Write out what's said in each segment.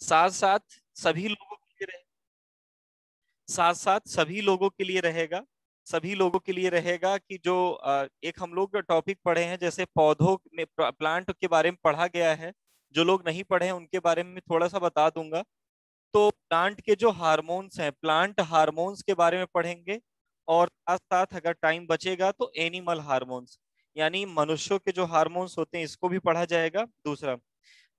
साथ साथ सभी लोगों के लिए साथ साथ सभी लोगों के लिए रहेगा। सभी लोगों के लिए रहेगा कि जो एक हम लोग टॉपिक पढ़े हैं, जैसे पौधों में प्लांट के बारे में पढ़ा गया है। जो लोग नहीं पढ़े हैं उनके बारे में थोड़ा सा बता दूंगा। तो प्लांट के जो हार्मोन्स हैं, प्लांट हार्मोन्स के बारे में पढ़ेंगे। और साथ साथ अगर टाइम बचेगा तो एनिमल हार्मोन्स, यानी मनुष्यों के जो हार्मोन्स होते हैं, इसको भी पढ़ा जाएगा। दूसरा,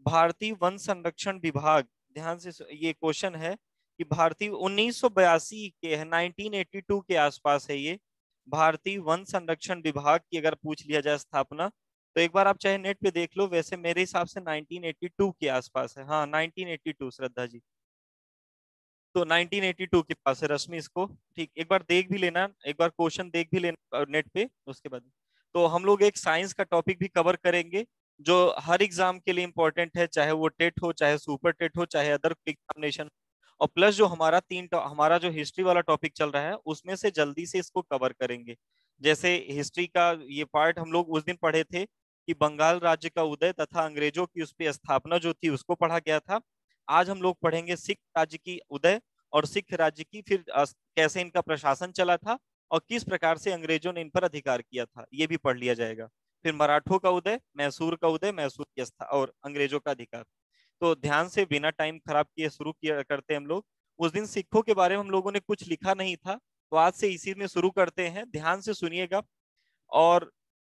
भारतीय वन संरक्षण विभाग, ध्यान से ये क्वेश्चन है कि भारतीय 1982 के है, 1982 के आसपास है ये। भारतीय वन संरक्षण विभाग की अगर पूछ लिया जाए स्थापना, तो एक बार आप चाहे नेट पे देख लो, वैसे मेरे हिसाब से 1982 के आसपास है। हाँ, 1982 श्रद्धा जी। तो 1982 के पास है रश्मि इसको। ठीक, एक बार देख भी लेना, एक बार क्वेश्चन देख भी लेना नेट पे, उसके बाद। तो हम लोग एक साइंस का टॉपिक भी कवर करेंगे, जो हर एग्जाम के लिए इंपॉर्टेंट है, चाहे वो टेट हो, चाहे सुपर टेट हो, चाहे अदर एग्जामिनेशन। और प्लस जो हमारा हमारा जो हिस्ट्री वाला टॉपिक चल रहा है, उसमें से जल्दी से इसको कवर करेंगे। जैसे हिस्ट्री का ये पार्ट हम लोग उस दिन पढ़े थे कि बंगाल राज्य का उदय तथा अंग्रेजों की उस पर स्थापना जो थी उसको पढ़ा गया था। आज हम लोग पढ़ेंगे सिख राज्य की उदय, और सिख राज्य की फिर कैसे इनका प्रशासन चला था, और किस प्रकार से अंग्रेजों ने इन पर अधिकार किया था, ये भी पढ़ लिया जाएगा। फिर मराठों का उदय, मैसूर का उदय, मैसूर की और अंग्रेजों का अधिकार। तो ध्यान से बिना टाइम खराब किए शुरू किया करते हैं हम लोग। उस दिन सिखों के बारे में हम लोगों ने कुछ लिखा नहीं था, तो आज से इसी में शुरू करते हैं, ध्यान से सुनिएगा। और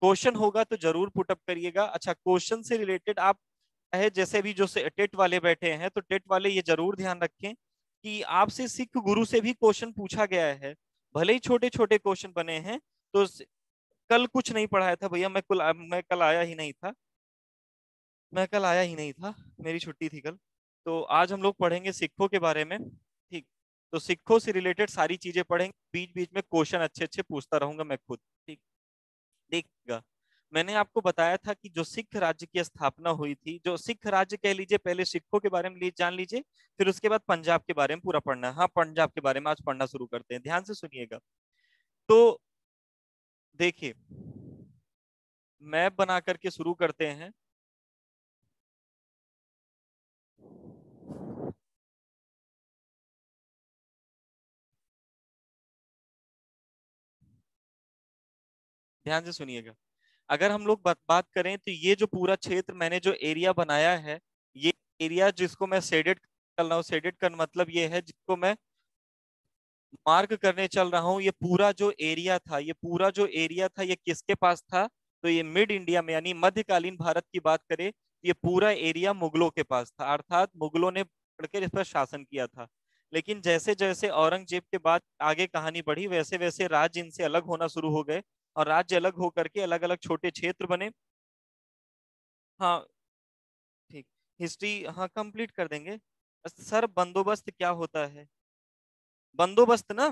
क्वेश्चन होगा तो जरूर पुटअप करिएगा। अच्छा, क्वेश्चन से रिलेटेड आप है, जैसे भी जो टेट वाले बैठे हैं, तो टेट वाले ये जरूर ध्यान रखें कि आपसे सिख गुरु से भी क्वेश्चन पूछा गया है। भले ही छोटे छोटे क्वेश्चन बने हैं। तो कल कुछ नहीं पढ़ाया था भैया, मैं कल आया ही नहीं था। मैं कल आया ही नहीं था, मेरी छुट्टी थी कल। तो आज हम लोग पढ़ेंगे सिखों के बारे में। ठीक, तो सिखों से रिलेटेड सारी चीजें पढ़ेंगे, बीच बीच में क्वेश्चन अच्छे अच्छे पूछता रहूंगा मैं खुद। ठीक, देखिएगा। मैंने आपको बताया था कि जो सिख राज्य की स्थापना हुई थी, जो सिख राज्य कह लीजिए, पहले सिखों के बारे में जान लीजिए, फिर उसके बाद पंजाब के बारे में पूरा पढ़ना है। हाँ, पंजाब के बारे में आज पढ़ना शुरू करते हैं, ध्यान से सुनिएगा। तो देखिए, मैप बना करके शुरू करते हैं। ध्यान से सुनिएगा। अगर हम लोग बात करें, तो ये जो पूरा क्षेत्र मैंने जो एरिया बनाया है, ये एरिया जिसको मैं शेडेड कर रहा हूँ, शेडेड का मतलब ये है जिसको मैं मार्क करने चल रहा हूँ, ये पूरा जो एरिया था, ये पूरा जो एरिया था, ये किसके पास था? तो ये मिड इंडिया में, यानी मध्यकालीन भारत की बात करें, ये पूरा एरिया मुगलों के पास था, अर्थात मुगलों ने पकड़ इस पर शासन किया था। लेकिन जैसे जैसे औरंगजेब के बाद आगे कहानी बढ़ी, वैसे वैसे राज्य इनसे अलग होना शुरू हो गए, और राज्य अलग होकर के अलग अलग छोटे क्षेत्र बने। हाँ, ठीक, हिस्ट्री हाँ कंप्लीट कर देंगे। सर, बंदोबस्त क्या होता है? बंदोबस्त ना,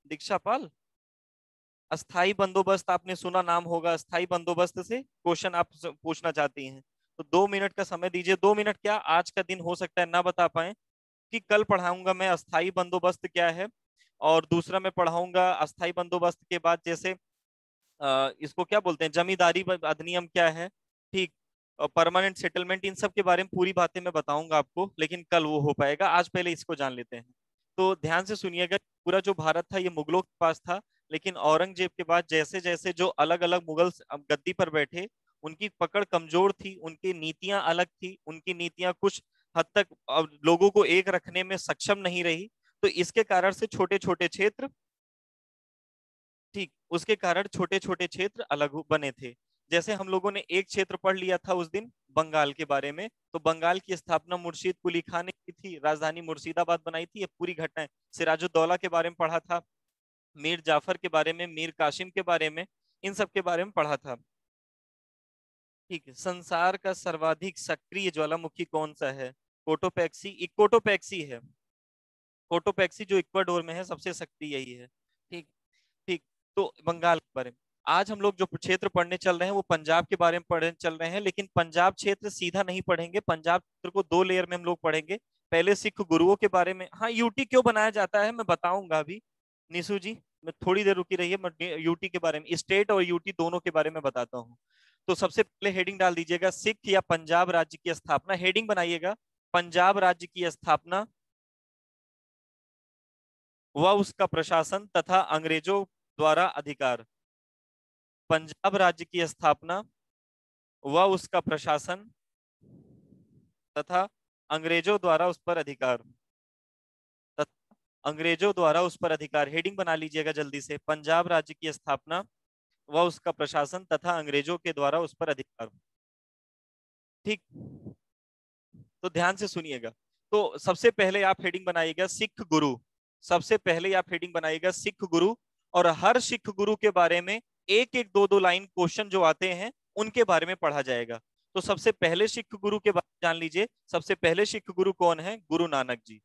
दीक्षा पाल। अस्थाई बंदोबस्त आपने सुना नाम होगा, अस्थाई बंदोबस्त से क्वेश्चन आप पूछना चाहती हैं। तो 2 मिनट का समय दीजिए, 2 मिनट क्या, आज का दिन हो सकता है ना बता पाए, कि कल पढ़ाऊंगा मैं अस्थाई बंदोबस्त क्या है। और दूसरा मैं पढ़ाऊंगा अस्थाई बंदोबस्त के बाद, जैसे इसको क्या बोलते हैं, जमींदारी अधिनियम क्या है। ठीक, परमानेंट सेटलमेंट, इन सब के बारे में पूरी बातें मैं बताऊंगा आपको, लेकिन कल वो हो पाएगा, आज पहले इसको जान लेते हैं। तो ध्यान से सुनिएगा, पूरा जो भारत था ये मुगलों के पास था। लेकिन औरंगजेब के बाद जैसे जैसे जो अलग अलग मुगल गद्दी पर बैठे, उनकी पकड़ कमजोर थी, उनकी नीतियां अलग थी, उनकी नीतियां कुछ हद तक लोगों को एक रखने में सक्षम नहीं रही। तो इसके कारण से छोटे छोटे क्षेत्र, ठीक, उसके कारण छोटे छोटे क्षेत्र अलग बने थे। जैसे हम लोगों ने एक क्षेत्र पढ़ लिया था उस दिन, बंगाल के बारे में। तो बंगाल की स्थापना मुर्शीद कुली खान ने की थी, राजधानी मुर्शिदाबाद बनाई थी, ये पूरी घटना है। सिराजुद्दौला के बारे में पढ़ा था, मीर जाफर के बारे में, मीर कासिम के बारे में, इन सब के बारे में पढ़ा था। ठीक है, संसार का सर्वाधिक सक्रिय ज्वालामुखी कौन सा है? कोटोपैक्सी, इकोटोपैक्सी है। कोटोपैक्सी जो इक्वाडोर में है, सबसे सक्रिय यही है। ठीक, ठीक। तो बंगाल के बारे में आज हम लोग जो क्षेत्र पढ़ने चल रहे हैं, वो पंजाब के बारे में पढ़ने चल रहे हैं, लेकिन पंजाब क्षेत्र सीधा नहीं पढ़ेंगे, पंजाब क्षेत्र को दो लेयर में हम लोग पढ़ेंगे। पहले सिख गुरुओं के बारे में, हाँ, यूटी क्यों बनाया जाता है मैं बताऊंगा अभी। निशु जी, मैं थोड़ी देर रुकी रहिए, मैं यूटी के बारे में, स्टेट और यूटी दोनों के बारे में बताता हूँ। तो सबसे पहले हेडिंग डाल दीजिएगा, सिख या पंजाब राज्य की स्थापना, हेडिंग बनाइएगा। पंजाब राज्य की स्थापना व उसका प्रशासन तथा अंग्रेजों द्वारा अधिकार। पंजाब राज्य की स्थापना व उसका प्रशासन तथा अंग्रेजों द्वारा उस पर अधिकार। तथा अंग्रेजों द्वारा उस पर अधिकार, हेडिंग बना लीजिएगा जल्दी से, पंजाब राज्य की स्थापना व उसका प्रशासन तथा अंग्रेजों के द्वारा उस पर अधिकार। ठीक, तो ध्यान से सुनिएगा। तो सबसे पहले आप हेडिंग बनाइएगा सिख गुरु। सबसे पहले आप हेडिंग बनाइएगा सिख गुरु, और हर सिख गुरु के बारे में एक एक दो दो लाइन क्वेश्चन जो आते हैं उनके बारे में पढ़ा जाएगा। तो सबसे पहले सिख गुरु के बारे में जान लीजिए। सबसे पहले सिख गुरु कौन है? गुरु नानक जी।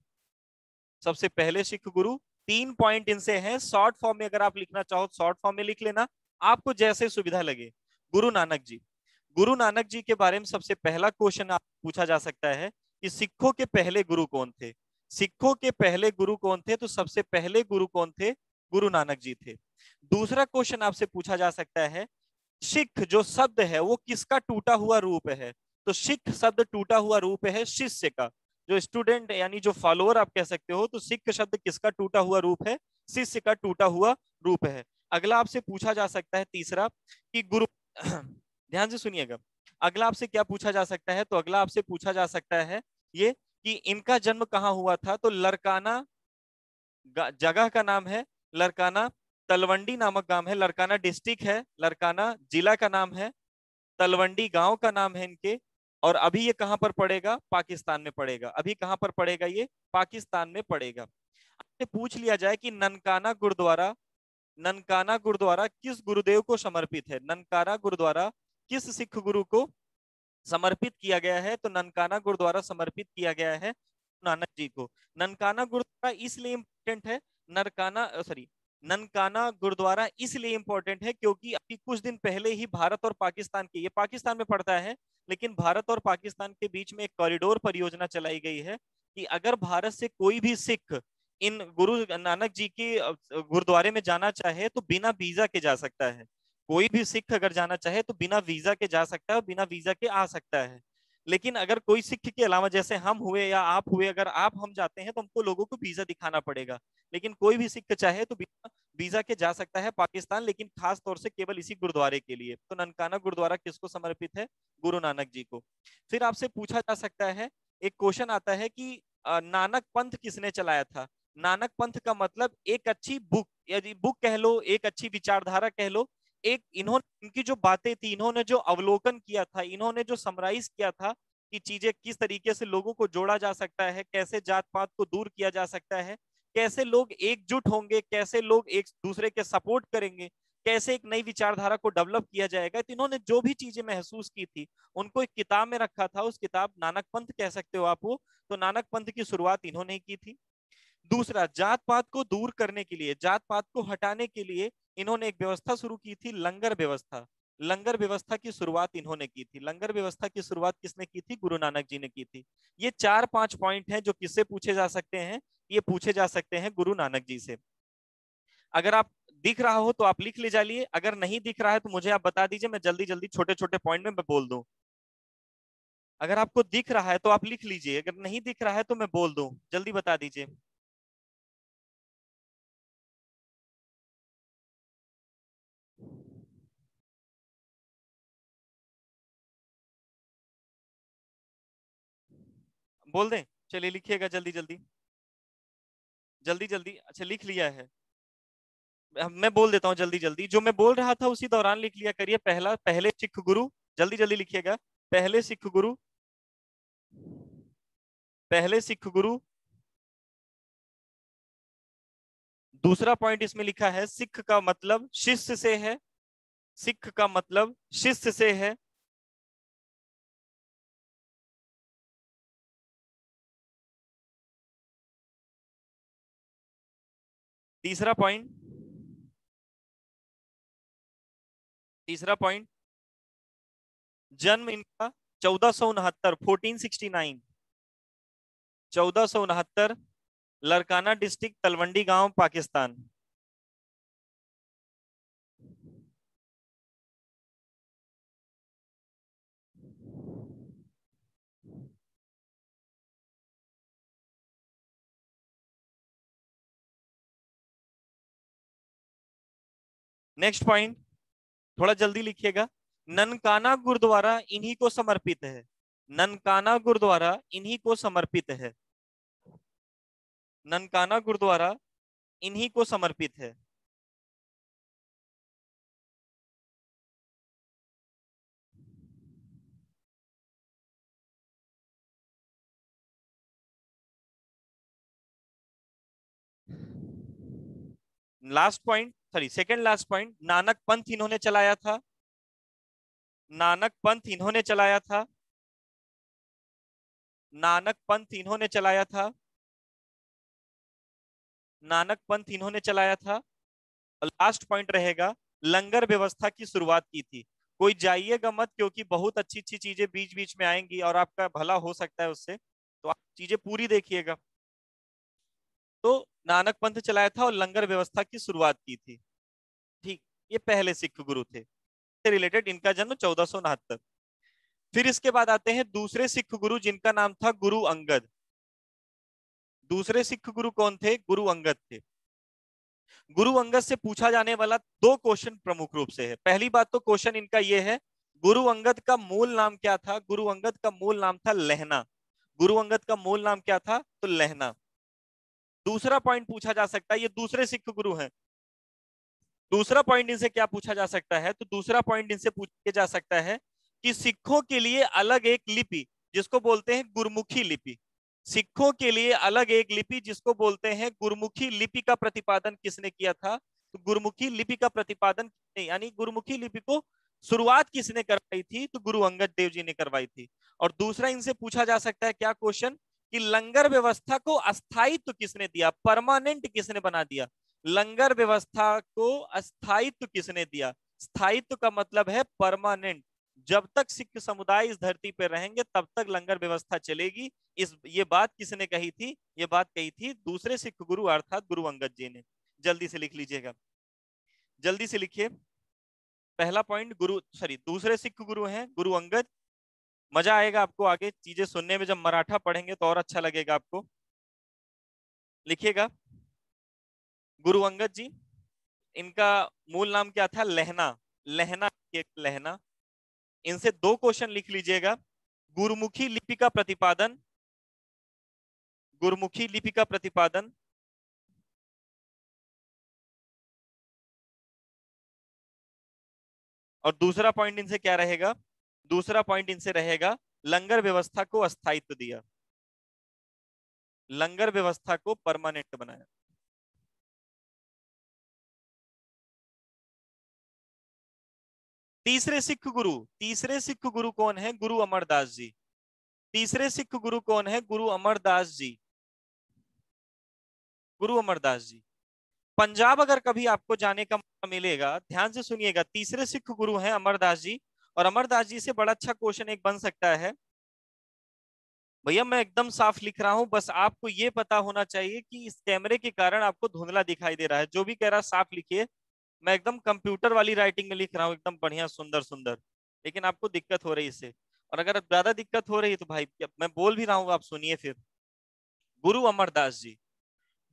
सबसे पहले सिख गुरु, 3 पॉइंट इनसे हैं। शॉर्ट फॉर्म में अगर आप लिखना चाहो तो शॉर्ट फॉर्म में लिख लेना, आपको जैसे सुविधा लगे। गुरु नानक जी। गुरु नानक जी के बारे में सबसे पहला क्वेश्चन आप पूछा जा सकता है कि सिखों के पहले गुरु कौन थे? सिखों के पहले गुरु कौन थे? तो सबसे पहले गुरु कौन थे? गुरु नानक जी थे। दूसरा क्वेश्चन आपसे पूछा जा सकता है, सिख जो शब्द है वो किसका टूटा हुआ रूप है? तो सिख शब्द टूटा हुआ रूप है शिष्य का, जो स्टूडेंट यानी जो फॉलोअर आप कह सकते हो। तो सिख शब्द किसका टूटा हुआ रूप है? शिष्य का टूटा हुआ रूप है। अगला आपसे पूछा जा सकता है तीसरा कि गुरु ध्यान से सुनिएगा। अगला आपसे क्या पूछा जा सकता है? तो अगला आपसे पूछा जा सकता है ये कि इनका जन्म कहाँ हुआ था? तो लरकाना जगह का नाम है लरकाना, तलवंडी नामक गांव है, लरकाना डिस्ट्रिक्ट है, लरकाना जिला का नाम है, तलवंडी गांव का नाम है इनके। और अभी ये कहां पर पड़ेगा? पाकिस्तान में पड़ेगा। अभी कहां पर पड़ेगा? ये पाकिस्तान में पड़ेगा। आपसे पूछ लिया जाए कि ननकाना गुरुद्वारा किस गुरुदेव को समर्पित है? ननकाना गुरुद्वारा किस सिख गुरु को समर्पित किया गया है? तो ननकाना गुरुद्वारा समर्पित किया गया है नानक जी को। ननकाना गुरुद्वारा इसलिए इंपॉर्टेंट है, ननकाना गुरुद्वारा इसलिए इंपॉर्टेंट है क्योंकि अभी कुछ दिन पहले ही भारत और पाकिस्तान के, ये पाकिस्तान में पड़ता है, लेकिन भारत और पाकिस्तान के बीच में एक कॉरिडोर परियोजना चलाई गई है कि अगर भारत से कोई भी सिख इन गुरु नानक जी के गुरुद्वारे में जाना चाहे तो बिना वीजा के जा सकता है। कोई भी सिख अगर जाना चाहे तो बिना वीजा के जा सकता है और बिना वीजा के आ सकता है। लेकिन अगर कोई सिख के अलावा, जैसे हम हुए या आप हुए, अगर आप हम जाते हैं तो हमको लोगों को वीजा दिखाना पड़ेगा। लेकिन कोई भी सिख चाहे तो बिना वीजा के जा सकता है पाकिस्तान, लेकिन खास तौर से केवल इसी गुरुद्वारे के लिए। तो ननकाना गुरुद्वारा किसको समर्पित है? गुरु नानक जी को। फिर आपसे पूछा जा सकता है, एक क्वेश्चन आता है कि नानक पंथ किसने चलाया था? नानक पंथ का मतलब एक अच्छी बुक, यदि बुक कह लो, एक अच्छी विचारधारा कह लो। एक इन्होंने, इनकी जो बातें थी, इन्होंने जो अवलोकन किया था, इन्होंने जो समराइज किया था कि चीजें किस तरीके से लोगों को जोड़ा जा सकता है, कैसे जात पात को दूर किया जा सकता है, कैसे लोग एकजुट होंगे, कैसे लोग एक दूसरे के सपोर्ट करेंगे, कैसे एक नई विचारधारा को डेवलप किया जाएगा। तो इन्होंने जो भी चीजें महसूस की थी उनको एक किताब में रखा था। उस किताब नानक पंथ कह सकते हो आप वो। तो नानक पंथ की शुरुआत इन्होंने ही की थी। दूसरा, जात पात को दूर करने के लिए, जात पात को हटाने के लिए इन्होंने एक व्यवस्था शुरू की थी, लंगर व्यवस्था। लंगर व्यवस्था की शुरुआत इन्होंने की थी। लंगर व्यवस्था की शुरुआत किसने की थी? गुरु नानक जी ने की थी। ये 4-5 पॉइंट हैं जो किससे पूछे जा सकते हैं? ये पूछे जा सकते हैं गुरु नानक जी से। अगर आप दिख रहा हो तो आप लिख ले जाइए, अगर नहीं दिख रहा है तो मुझे आप बता दीजिए, मैं जल्दी जल्दी छोटे छोटे पॉइंट में मैं बोल दूं। अगर आपको दिख रहा है तो आप लिख लीजिए, अगर नहीं दिख रहा है तो मैं बोल दूं, जल्दी बता दीजिए। बोल दें? चलिए लिखिएगा जल्दी जल्दी, जल्दी जल्दी। अच्छा, लिख लिया है? मैं बोल देता हूँ जल्दी जल्दी, जो मैं बोल रहा था उसी दौरान लिख लिया करिए। पहला, पहले सिख गुरु, जल्दी जल्दी लिखिएगा। पहले सिख गुरु, पहले सिख गुरु। दूसरा पॉइंट इसमें लिखा है, सिख का मतलब शिष्य से है। सिख का मतलब शिष्य से है। तीसरा पॉइंट, तीसरा पॉइंट, जन्म इनका 1469, 1469, 1469, लरकाना डिस्ट्रिक्ट, तलवंडी गांव, पाकिस्तान। नेक्स्ट पॉइंट, थोड़ा जल्दी लिखिएगा। ननकाना गुरुद्वारा इन्हीं को समर्पित है। ननकाना गुरुद्वारा इन्हीं को समर्पित है। ननकाना गुरुद्वारा इन्हीं को समर्पित है। Last point, sorry second last point, Nanak पंथ इन्होंने चलाया था। नानक पंथ इन्होंने चलाया था। नानक पंथ इन्होंने चलाया था। नानक पंथ इन्होंने चलाया था। और लास्ट पॉइंट रहेगा, लंगर व्यवस्था की शुरुआत की थी। कोई जाइएगा मत, क्योंकि बहुत अच्छी अच्छी चीजें बीच बीच में आएंगी और आपका भला हो सकता है उससे, तो आप चीजें पूरी देखिएगा। तो नानक पंथ चलाया था और लंगर व्यवस्था की शुरुआत की थी। ठीक, ये पहले सिख गुरु थे। से रिलेटेड इनका जन्म 1469। फिर इसके बाद आते हैं दूसरे सिख गुरु, जिनका नाम था गुरु अंगद। दूसरे सिख गुरु कौन थे? गुरु अंगद थे। गुरु अंगद से पूछा जाने वाला दो क्वेश्चन प्रमुख रूप से है। पहली बात तो क्वेश्चन इनका यह है, गुरु अंगद का मूल नाम क्या था? गुरु अंगद का मूल नाम था लहना। गुरु अंगद का मूल नाम क्या था? तो लहना। दूसरा पॉइंट पूछा जा सकता है, ये दूसरे सिख गुरु हैं, दूसरा पॉइंट इनसे क्या पूछा जा सकता है? तो दूसरा पॉइंट इनसे पूछा जा सकता है कि सिखों के लिए अलग एक लिपि, जिसको बोलते हैं गुरमुखी लिपि, सिखों के लिए अलग एक लिपि जिसको बोलते हैं गुरमुखी लिपि, का प्रतिपादन किसने किया था? तो गुरमुखी लिपि का प्रतिपादन यानी गुरमुखी लिपि को शुरुआत किसने करवाई थी? तो गुरु अंगद देव जी ने करवाई थी। और दूसरा इनसे पूछा जा सकता है क्या क्वेश्चन, कि लंगर व्यवस्था को अस्थायित्व किसने दिया, परमानेंट किसने बना दिया? लंगर व्यवस्था को अस्थायित्व किसने दिया? स्थायित्व का मतलब है परमानेंट। जब तक सिख समुदाय इस धरती पर रहेंगे तब तक लंगर व्यवस्था चलेगी। ये बात किसने कही थी? ये बात कही थी दूसरे सिख गुरु अर्थात गुरु अंगद जी ने। जल्दी से लिख लीजिएगा, जल्दी से लिखिए। पहला पॉइंट, गुरु सॉरी दूसरे सिख गुरु हैं गुरु अंगद। मजा आएगा आपको आगे चीजें सुनने में, जब मराठा पढ़ेंगे तो और अच्छा लगेगा आपको। लिखिएगा, गुरु अंगद जी, इनका मूल नाम क्या था? लहना। लहना, लहना। इनसे दो क्वेश्चन लिख लीजिएगा। गुरुमुखी लिपि का प्रतिपादन, गुरुमुखी लिपि का प्रतिपादन, और दूसरा पॉइंट इनसे क्या रहेगा? दूसरा पॉइंट इनसे रहेगा, लंगर व्यवस्था को अस्थायित्व दिया, लंगर व्यवस्था को परमानेंट बनाया। तीसरे सिख गुरु, तीसरे सिख गुरु कौन है? गुरु अमरदास जी। तीसरे सिख गुरु कौन है? गुरु अमरदास जी। गुरु अमरदास जी। पंजाब अगर कभी आपको जाने का मौका मिलेगा, ध्यान से सुनिएगा, तीसरे सिख गुरु हैं अमरदास जी। और अमरदास जी से बड़ा अच्छा क्वेश्चन एक बन सकता है। भैया मैं एकदम साफ लिख रहा हूं, बस आपको ये पता होना चाहिए कि इस कैमरे के कारण आपको धुंधला दिखाई दे रहा है। जो भी कह रहा है साफ लिखिए। मैं एकदम कंप्यूटर वाली राइटिंग में लिख रहा हूँ, एकदम बढ़िया सुंदर सुंदर, लेकिन आपको दिक्कत हो रही है इससे। और अगर ज्यादा दिक्कत हो रही है तो भाई मैं बोल भी रहा हूँ, आप सुनिए फिर। गुरु अमरदास जी,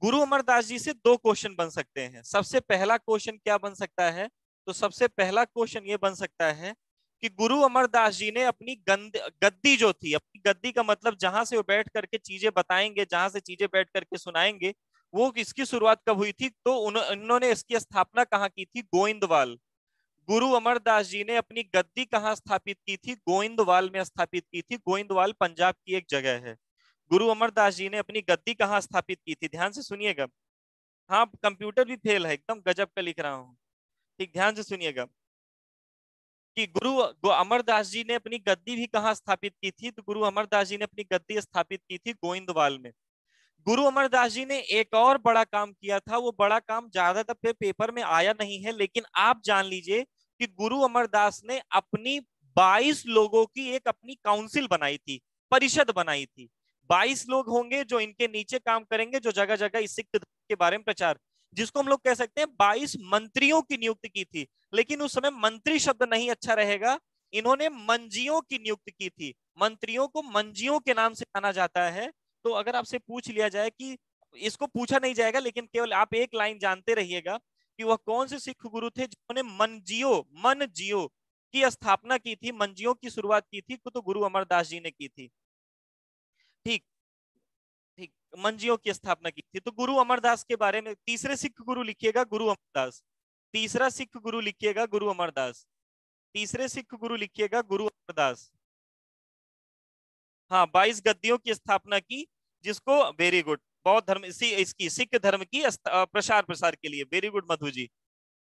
गुरु अमरदास जी से दो क्वेश्चन बन सकते हैं। सबसे पहला क्वेश्चन क्या बन सकता है? तो सबसे पहला क्वेश्चन ये बन सकता है कि गुरु अमरदास जी ने अपनी गद्दी जो थी, अपनी गद्दी का मतलब जहां से वो बैठ करके चीजें बताएंगे, जहां से चीजें बैठ करके सुनाएंगे, वो इसकी शुरुआत कब हुई थी? तो उन्होंने इसकी स्थापना कहाँ की थी? गोइंदवाल। गुरु अमरदास जी ने अपनी गद्दी कहाँ स्थापित की थी? गोइंदवाल में स्थापित की थी। गोइंदवाल पंजाब की एक जगह है। गुरु अमरदास जी ने अपनी गद्दी कहाँ स्थापित की थी? ध्यान से सुनिएगा। हाँ, कंप्यूटर भी फेल है, एकदम गजब का लिख रहा हूँ। ठीक, ध्यान से सुनिएगा कि अमरदास जी ने अपनी गद्दी भी कहाँ स्थापित की थी? तो गुरु अमरदास जी ने अपनी गद्दी स्थापित की थी गोइंदवाल में। गुरु अमरदास जी ने एक और बड़ा काम किया था। वो बड़ा काम ज्यादातर पेपर में आया नहीं है, लेकिन आप जान लीजिए कि गुरु अमरदास ने अपनी 22 लोगों की एक अपनी काउंसिल बनाई थी, परिषद बनाई थी। 22 लोग होंगे जो इनके नीचे काम करेंगे, जो जगह जगह इस सिख धर्म के बारे में प्रचार, जिसको हम लोग कह सकते हैं 22 मंत्रियों की नियुक्ति की थी। लेकिन उस समय मंत्री शब्द नहीं अच्छा रहेगा, इन्होंने मंजियों की नियुक्ति की थी। मंत्रियों को मंजियों के नाम से जाना जाता है। तो अगर आपसे पूछ लिया जाए कि, इसको पूछा नहीं जाएगा लेकिन केवल आप एक लाइन जानते रहिएगा कि वह कौन से सिख गुरु थे जिन्होंने मनजियो की स्थापना की थी, मंजियों की शुरुआत की थी, तो गुरु अमरदास जी ने की थी। ठीक ठीक, मंजियों की स्थापना की थी। तो गुरु अमरदास के बारे में तीसरे सिख गुरु लिखिएगा गुरु अमरदास, तीसरा सिख गुरु लिखिएगा गुरु अमरदास, तीसरे सिख गुरु लिखिएगा गुरु अमरदास। हाँ, 22 गद्दियों की स्थापना की, जिसको, वेरी गुड, बौद्ध धर्म इसकी सिख धर्म की प्रसार के लिए, वेरी गुड मधु जी।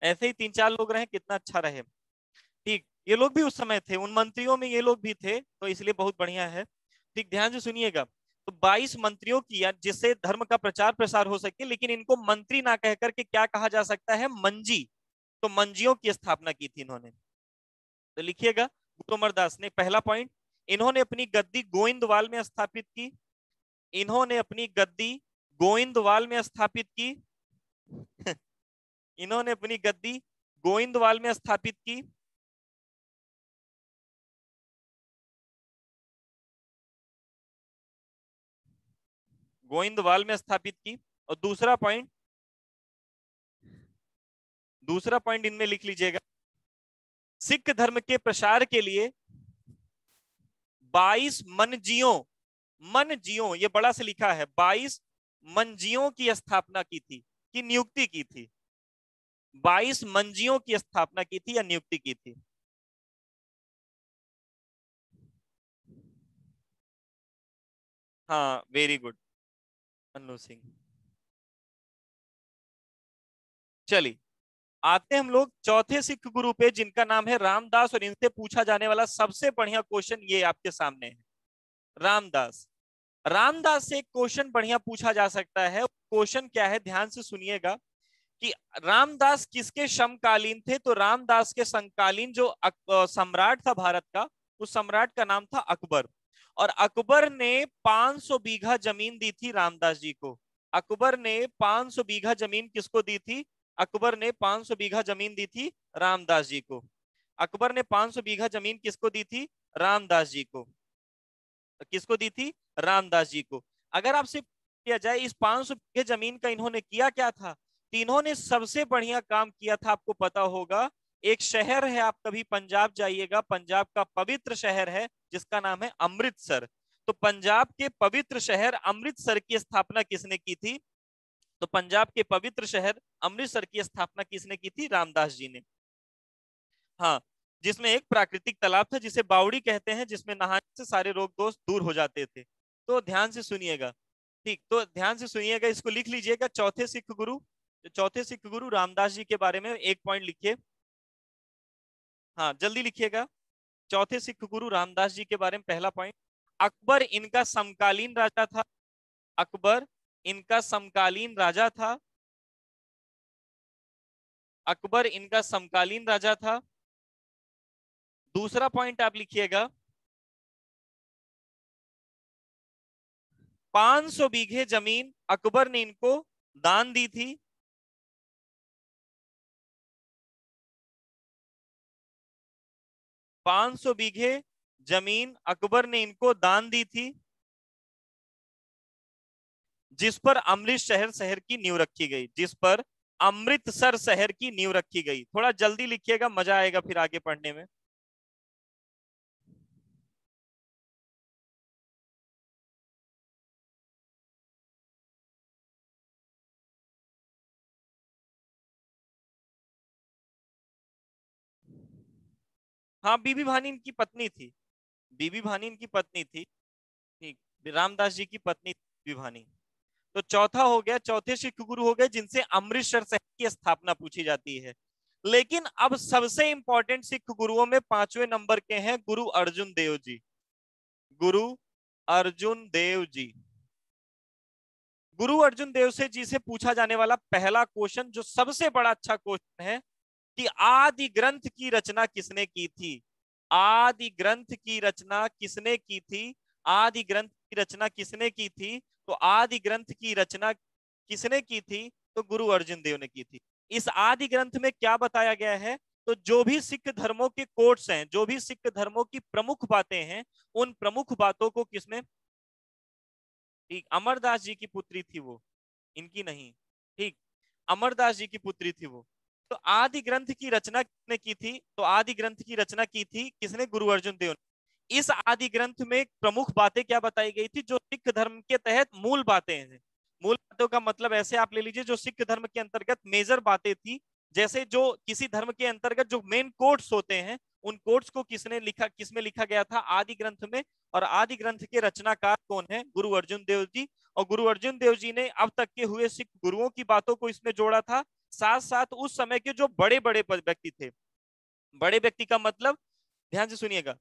ऐसे ही 3-4 लोग रहे, कितना अच्छा रहे। ठीक, ये लोग भी उस समय थे, उन मंत्रियों में ये लोग भी थे, तो इसलिए बहुत बढ़िया है। ठीक, ध्यान से सुनिएगा। तो 22 मंत्रियों की, जिससे धर्म का प्रचार प्रसार हो सके, लेकिन इनको मंत्री ना कह करके क्या कहा जा सकता है, मंजी। तो मंजियों की स्थापना की थी इन्होंने। तो लिखिएगा गुरु अमरदास ने, पहला पॉइंट, इन्होंने अपनी गद्दी गोइंदवाल में स्थापित की, इन्होंने अपनी गद्दी गोइंदवाल में स्थापित की इन्होंने अपनी गद्दी गोइंदवाल में स्थापित की। गोइंदवाल में स्थापित की। और दूसरा पॉइंट इनमें लिख लीजिएगा, सिख धर्म के प्रसार के लिए 22 मनजियों, ये बड़ा से लिखा है, 22 मंजियों की स्थापना की थी, की नियुक्ति की थी। 22 मंजियों की स्थापना की थी या नियुक्ति की थी। हाँ, वेरी गुड अन्नू सिंह। चलिए, आते हैं हम लोग चौथे सिख गुरु पे, जिनका नाम है रामदास, और इनसे पूछा जाने वाला सबसे बढ़िया क्वेश्चन ये आपके सामने है। रामदास, रामदास से एक क्वेश्चन बढ़िया पूछा जा सकता है। क्वेश्चन क्या है, ध्यान से सुनिएगा, कि रामदास किसके समकालीन थे। तो रामदास के समकालीन जो सम्राट था भारत का, उस सम्राट का नाम था अकबर। और अकबर ने 500 बीघा जमीन दी थी रामदास जी को। अकबर ने 500 बीघा जमीन किसको दी थी, अकबर ने 500 बीघा जमीन दी थी रामदास जी को। अकबर ने 500 बीघा जमीन किसको दी थी, रामदास जी को। किसको दी थी, रामदास जी को। अगर आपसे किया जाए इस 500 बीघे जमीन का इन्होंने किया क्या था, तो इन्होंने सबसे बढ़िया काम किया था, आपको पता होगा, एक शहर है, आप कभी पंजाब जाइएगा, पंजाब का पवित्र शहर है जिसका नाम है अमृतसर। तो पंजाब के पवित्र शहर अमृतसर की स्थापना किसने की थी, तो पंजाब के पवित्र शहर अमृतसर की स्थापना किसने की थी, रामदास जी ने। हाँ, जिसमें एक प्राकृतिक तालाब था जिसे बावड़ी कहते हैं, जिसमें नहाने से सारे रोग दोष दूर हो जाते थे। तो ध्यान से सुनिएगा। ठीक, तो ध्यान से सुनिएगा, इसको लिख लीजिएगा, चौथे सिख गुरु, चौथे सिख गुरु रामदास जी के बारे में एक पॉइंट लिखिए। हाँ, जल्दी लिखिएगा। चौथे सिख गुरु रामदास जी के बारे में पहला पॉइंट, अकबर इनका समकालीन राजा था। अकबर इनका समकालीन राजा था। अकबर इनका समकालीन राजा था। दूसरा पॉइंट आप लिखिएगा, 500 बीघे जमीन अकबर ने इनको दान दी थी। 500 बीघे जमीन अकबर ने इनको दान दी थी, जिस पर अमृतसर शहर की नींव रखी गई, जिस पर अमृतसर शहर की नींव रखी गई। थोड़ा जल्दी लिखिएगा, मजा आएगा फिर आगे पढ़ने में। हाँ, बीबी भानी इनकी पत्नी थी, बीबी भानी इनकी पत्नी थी। ठीक, रामदास जी की पत्नी बीबी भानी। तो चौथा हो गया, चौथे सिख गुरु हो गए जिनसे अमृतसर शहर की स्थापना पूछी जाती है। लेकिन अब सबसे इंपॉर्टेंट सिख गुरुओं में 5वें नंबर के हैं गुरु अर्जुन देव जी। गुरु अर्जुन देव जी। गुरु अर्जुन देव से जी से पूछा जाने वाला पहला क्वेश्चन, जो सबसे बड़ा अच्छा क्वेश्चन है, कि आदि ग्रंथ की रचना किसने की थी। आदि ग्रंथ की रचना किसने की थी, आदि ग्रंथ की रचना किसने की थी। तो आदि ग्रंथ की रचना किसने की थी, तो गुरु अर्जुन देव ने की थी। इस आदि ग्रंथ में क्या बताया गया है, तो जो भी सिख धर्मों के कोट्स हैं, जो भी सिख धर्मों की प्रमुख बातें हैं, उन प्रमुख बातों को किसने, ठीक, अमरदास जी की पुत्री थी वो, इनकी नहीं। ठीक, अमरदास जी की पुत्री थी वो। तो आदि ग्रंथ की रचना किसने की थी? तो आदि ग्रंथ की रचना की थी किसने? गुरु अर्जुन देव ने। इस आदि ग्रंथ में प्रमुख बातें क्या बताई गई थी? जो सिख धर्म के तहत मूल बातें हैं। मूल बातों का मतलब ऐसे आप ले लीजिए, जो सिख धर्म के अंतर्गत मेजर बातें थी। जैसे जो किसी धर्म के अंतर्गत जो मेन कोड्स होते हैं, उन कोड्स को किसने लिखा, किसमें लिखा गया था? आदि ग्रंथ में। और आदि ग्रंथ के रचनाकार कौन है? गुरु अर्जुन देव जी। और गुरु अर्जुन देव जी ने अब तक के हुए सिख गुरुओं की बातों को इसमें जोड़ा था। साथ साथ उस समय के जो बड़े बड़े व्यक्ति थे, बड़े व्यक्ति का मतलब, ध्यान से सुनिएगा,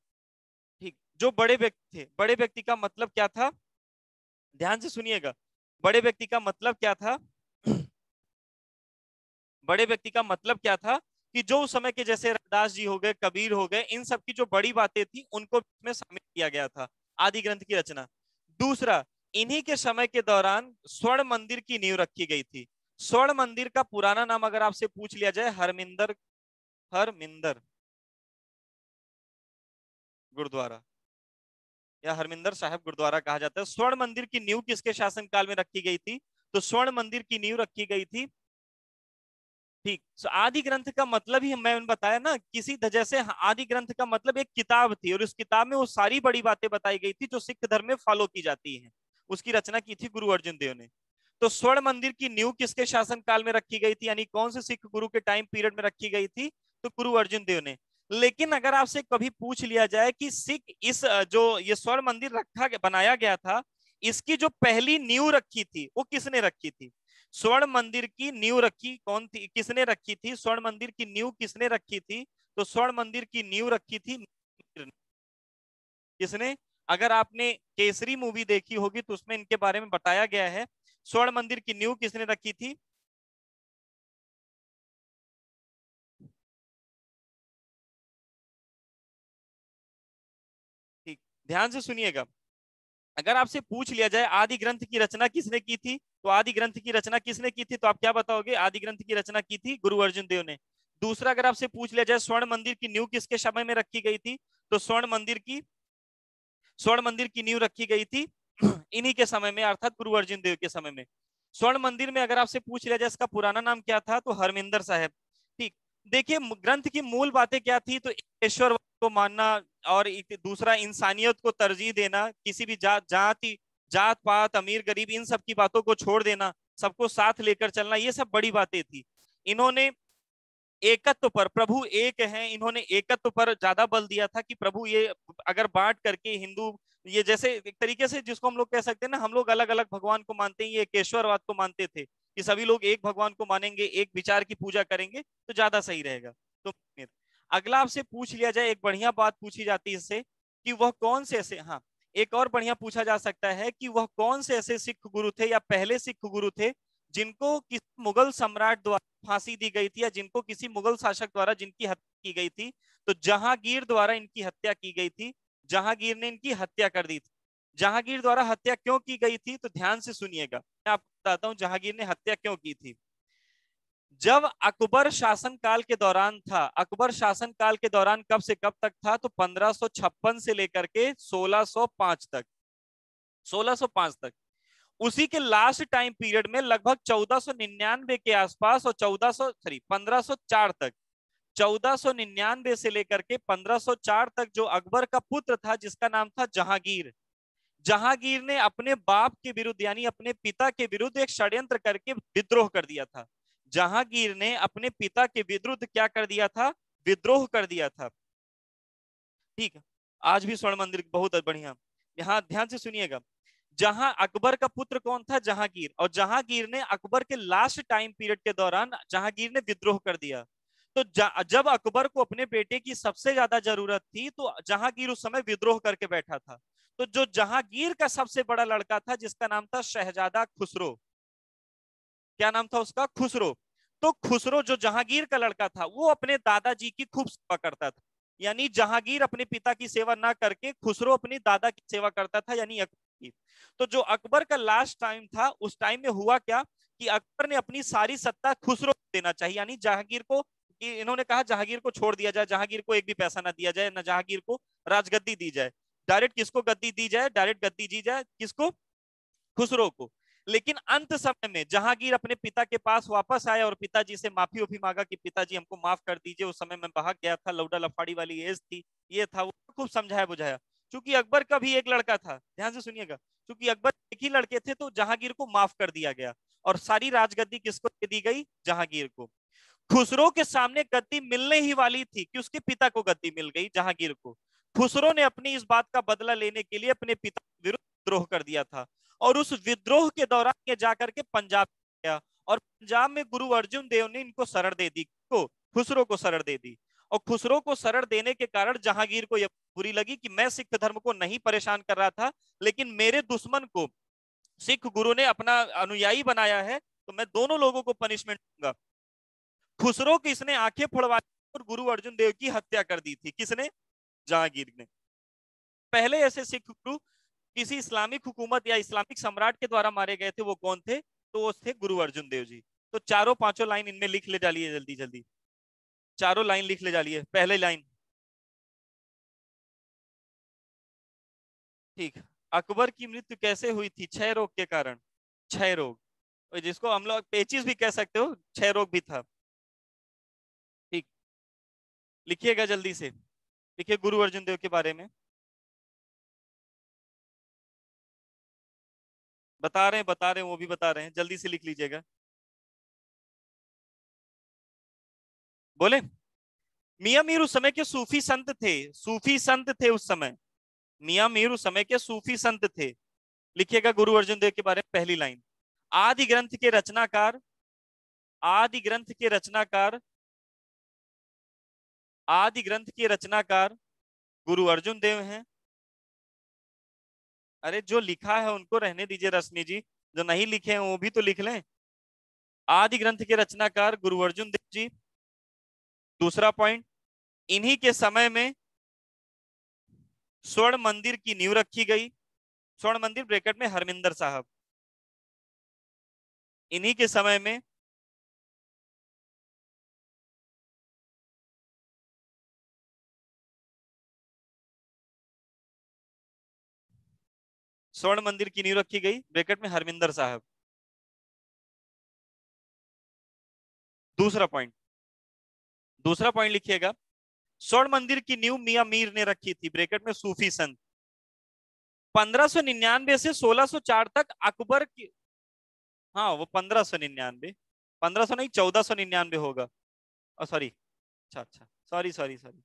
ठीक, जो बड़े व्यक्ति थे, बड़े व्यक्ति का मतलब क्या था? ध्यान से सुनिएगा, बड़े व्यक्ति का मतलब क्या था? बड़े व्यक्ति का मतलब क्या था? कि जो उस समय के जैसे रविदास जी हो गए, कबीर हो गए, इन सब की जो बड़ी बातें थी उनको इसमें शामिल किया गया था आदि ग्रंथ की रचना। दूसरा, इन्हीं के समय के दौरान स्वर्ण मंदिर की नींव रखी गई थी। स्वर्ण मंदिर का पुराना नाम अगर आपसे पूछ लिया जाए, हरमिंदर, हरमिंदर गुरुद्वारा या हरमिंदर साहिब गुरुद्वारा कहा जाता है। स्वर्ण मंदिर की नींव किसके शासनकाल में रखी गई थी? तो स्वर्ण मंदिर की नींव रखी गई थी, ठीक। आदि ग्रंथ का मतलब ही मैंने बताया ना, किसी जैसे आदि ग्रंथ का मतलब एक किताब थी, और उस किताब में वो सारी बड़ी बातें बताई गई थी जो सिख धर्म में फॉलो की जाती हैं। उसकी रचना की थी गुरु अर्जुन देव ने। तो स्वर्ण मंदिर की नींव किसके शासन काल में रखी गई थी, यानी कौन से सिख गुरु के टाइम पीरियड में रखी गई थी? तो गुरु अर्जुन देव ने। लेकिन अगर आपसे कभी पूछ लिया जाए कि सिख इस जो ये स्वर्ण मंदिर रखा बनाया गया था, इसकी जो पहली नींव रखी थी वो किसने रखी थी? स्वर्ण मंदिर की नींव रखी कौन थी, किसने रखी थी? स्वर्ण मंदिर की नींव किसने रखी थी? तो स्वर्ण मंदिर की नींव रखी थी किसने? अगर आपने केसरी मूवी देखी होगी तो उसमें इनके बारे में बताया गया है। स्वर्ण मंदिर की नींव किसने रखी थी? ठीक, ध्यान से सुनिएगा। अगर आपसे पूछ लिया जाए आदि ग्रंथ की रचना किसने की थी, तो आदि ग्रंथ की रचना किसने की थी, तो आप क्या बताओगे? आदि ग्रंथ की रचना की थी गुरु अर्जुन देव ने। दूसरा, अगर आपसे पूछ लिया जाए स्वर्ण मंदिर की नींव किसके समय में रखी गई थी, तो स्वर्ण मंदिर की नींव रखी गई थी इन्हीं के समय में, अर्थात गुरु अर्जुन देव के समय में। स्वर्ण मंदिर में अगर आपसे पूछ लिया जाए इसका पुराना नाम क्या था, तो हरमिंदर साहब। ठीक। देखिए, ग्रंथ की मूल बातें क्या थी? तो ईश्वर को मानना, और दूसरा इंसानियत को तरजीह देना, किसी भी जात पात, अमीर गरीब, इन सब की बातों को छोड़ देना, सबको साथ लेकर चलना, ये सब बड़ी बातें थी। इन्होंने एकत्व पर, प्रभु एक है, इन्होंने एकत्व पर ज्यादा बल दिया था कि प्रभु ये अगर बांट करके हिंदू, ये जैसे एक तरीके से जिसको हम लोग कह सकते हैं ना, हम लोग अलग अलग भगवान को मानते हैं, ये एकेश्वरवाद को मानते थे कि सभी लोग एक भगवान को मानेंगे, एक विचार की पूजा करेंगे तो ज्यादा सही रहेगा। तो अगला आपसे पूछ लिया जाए, एक बढ़िया बात पूछी जाती है इससे, कि वह कौन से ऐसे, हाँ, एक और बढ़िया पूछा जा सकता है कि वह कौन से ऐसे सिख गुरु थे या पहले सिख गुरु थे जिनको किसी मुगल सम्राट द्वारा फांसी दी गई थी, या जिनको किसी मुगल शासक द्वारा जिनकी हत्या की गई थी। तो जहांगीर द्वारा इनकी हत्या की गई थी। जहांगीर ने इनकी हत्या कर दी थी। जहांगीर द्वारा हत्या क्यों की गई थी, तो ध्यान से सुनिएगा, मैं आपको बताता हूं जहांगीर ने हत्या क्यों की थी। जब अकबर शासन काल के दौरान था, अकबर शासन काल के दौरान कब से कब तक था, तो 1556 से लेकर के 1605 तक, 1605 तक। उसी के लास्ट टाइम पीरियड में लगभग 1499 के आसपास, और 1504 तक, 1499 से लेकर के 1504 तक जो अकबर का पुत्र था जिसका नाम था जहांगीर, जहांगीर ने अपने बाप के विरुद्ध, यानी अपने पिता के विरुद्ध एक षड्यंत्र करके विद्रोह कर दिया था। जहांगीर ने अपने पिता के विरुद्ध क्या कर दिया था? विद्रोह कर दिया था। ठीक है। आज भी स्वर्ण मंदिर बहुत बढ़िया। यहाँ ध्यान से सुनिएगा, जहां अकबर का पुत्र कौन था? जहांगीर। और जहांगीर ने अकबर के लास्ट टाइम पीरियड के दौरान जहांगीर ने विद्रोह कर दिया। तो जब अकबर को अपने बेटे की सबसे ज्यादा जरूरत थी तो जहांगीर उस समय विद्रोह करके बैठा था। तो जो जहांगीर का सबसे बड़ा लड़का था जिसका नाम था शहजादा खुसरो, क्या नाम था उसका? खुसरो। तो खुसरो जो जहांगीर का लड़का था वो अपने दादाजी की खूब सेवा करता था। यानी जहांगीर अपने पिता की सेवा ना करके खुसरो अपनी दादा की सेवा करता था, यानी अकबर की। तो जो अकबर का लास्ट टाइम था उस टाइम में हुआ क्या कि अकबर ने अपनी सारी सत्ता खुसरो को देना चाहिए, यानी जहांगीर को, कि इन्होंने कहा जहांगीर को छोड़ दिया जाए, जहांगीर को एक भी पैसा ना दिया जाए, ना जहांगीर को राजगद्दी दी जाए। डायरेक्ट किसको गद्दी दी जाए? डायरेक्ट गद्दी दी जाए किसको? खुसरो को। लेकिन अंत समय में जहांगीर अपने पिता के पास वापस आया और पिताजी से माफी उफी मांगा कि पिताजी हमको माफ कर दीजिए, उस समय मैं भाग गया था, लौडा लफाड़ी वाली एज थी, ये था वो, खूब समझाया बुझाया। क्योंकि अकबर का भी एक लड़का था, ध्यान से सुनिएगा, क्योंकि अकबर एक ही लड़के थे तो जहांगीर को माफ कर दिया गया और सारी राजगद्दी किसको दे दी गई? जहांगीर को। खुसरो के सामने गद्दी मिलने ही वाली थी कि उसके पिता को गद्दी मिल गई, जहांगीर को। खुसरो ने अपनी इस बात का बदला लेने के लिए अपने पिता के विरुद्ध विद्रोह कर दिया था और उस विद्रोह के दौरान ये जाकर के पंजाब गया और पंजाब में गुरु अर्जुन देव ने इनको शरण दे दी, को खुसरो को शरण दे दी। और खुसरो को शरण देने के कारण जहांगीर को यह बुरी लगी कि मैं सिख धर्म को नहीं परेशान कर रहा था, लेकिन मेरे दुश्मन को सिख गुरु ने अपना अनुयायी बनाया है, तो मैं दोनों लोगों को पनिशमेंट दूंगा। खुसरो की इसने आंखें फोड़वा और गुरु अर्जुन देव की हत्या कर दी थी। किसने? जहांगीर ने। पहले ऐसे सिख गुरु किसी इस्लामिक हुकूमत या इस्लामिक सम्राट के द्वारा मारे गए थे, वो कौन थे? तो वो थे गुरु अर्जुन देव जी। तो चारों पांचों लाइन इनमें लिख ले डालिए जल्दी जल्दी, चारों लाइन लिख ले डालिए। पहले लाइन, ठीक, अकबर की मृत्यु कैसे हुई थी? क्षय रोग के कारण। क्षय रोग, जिसको हम लोग पेचिस भी कह सकते हो, क्षय रोग भी था। ठीक, लिखिएगा जल्दी से, लिखिए गुरु अर्जुन देव के बारे में बता रहे हैं, वो भी बता रहे हैं, जल्दी से लिख लीजिएगा। बोले, मियां मीर उस समय के सूफी संत थे, सूफी संत थे उस समय। मियां मीर उस समय के सूफी संत थे। लिखिएगा गुरु अर्जुन देव के बारे में पहली लाइन, आदि ग्रंथ के रचनाकार, आदि ग्रंथ के रचनाकार, आदि ग्रंथ के रचनाकार गुरु अर्जुन देव हैं। अरे जो लिखा है उनको रहने दीजिए रश्मि जी, जो नहीं लिखे हैं वो भी तो लिख लें। आदि ग्रंथ के रचनाकार गुरु अर्जुन देव जी। दूसरा पॉइंट, इन्हीं के समय में स्वर्ण मंदिर की नींव रखी गई। स्वर्ण मंदिर ब्रैकेट में हरमिंदर साहब, इन्हीं के समय में स्वर्ण मंदिर की नींव रखी गई, ब्रैकेट में हरमिंदर साहब। दूसरा पॉइंट, दूसरा पॉइंट लिखिएगा, स्वर्ण मंदिर की नींव मियां मीर ने रखी थी, ब्रैकेट में सूफी संत। 1599 से 1604 तक अकबर की, हाँ वो 1599, 1500 नहीं 1499 होगा। सॉरी, अच्छा अच्छा, सॉरी सॉरी सॉरी,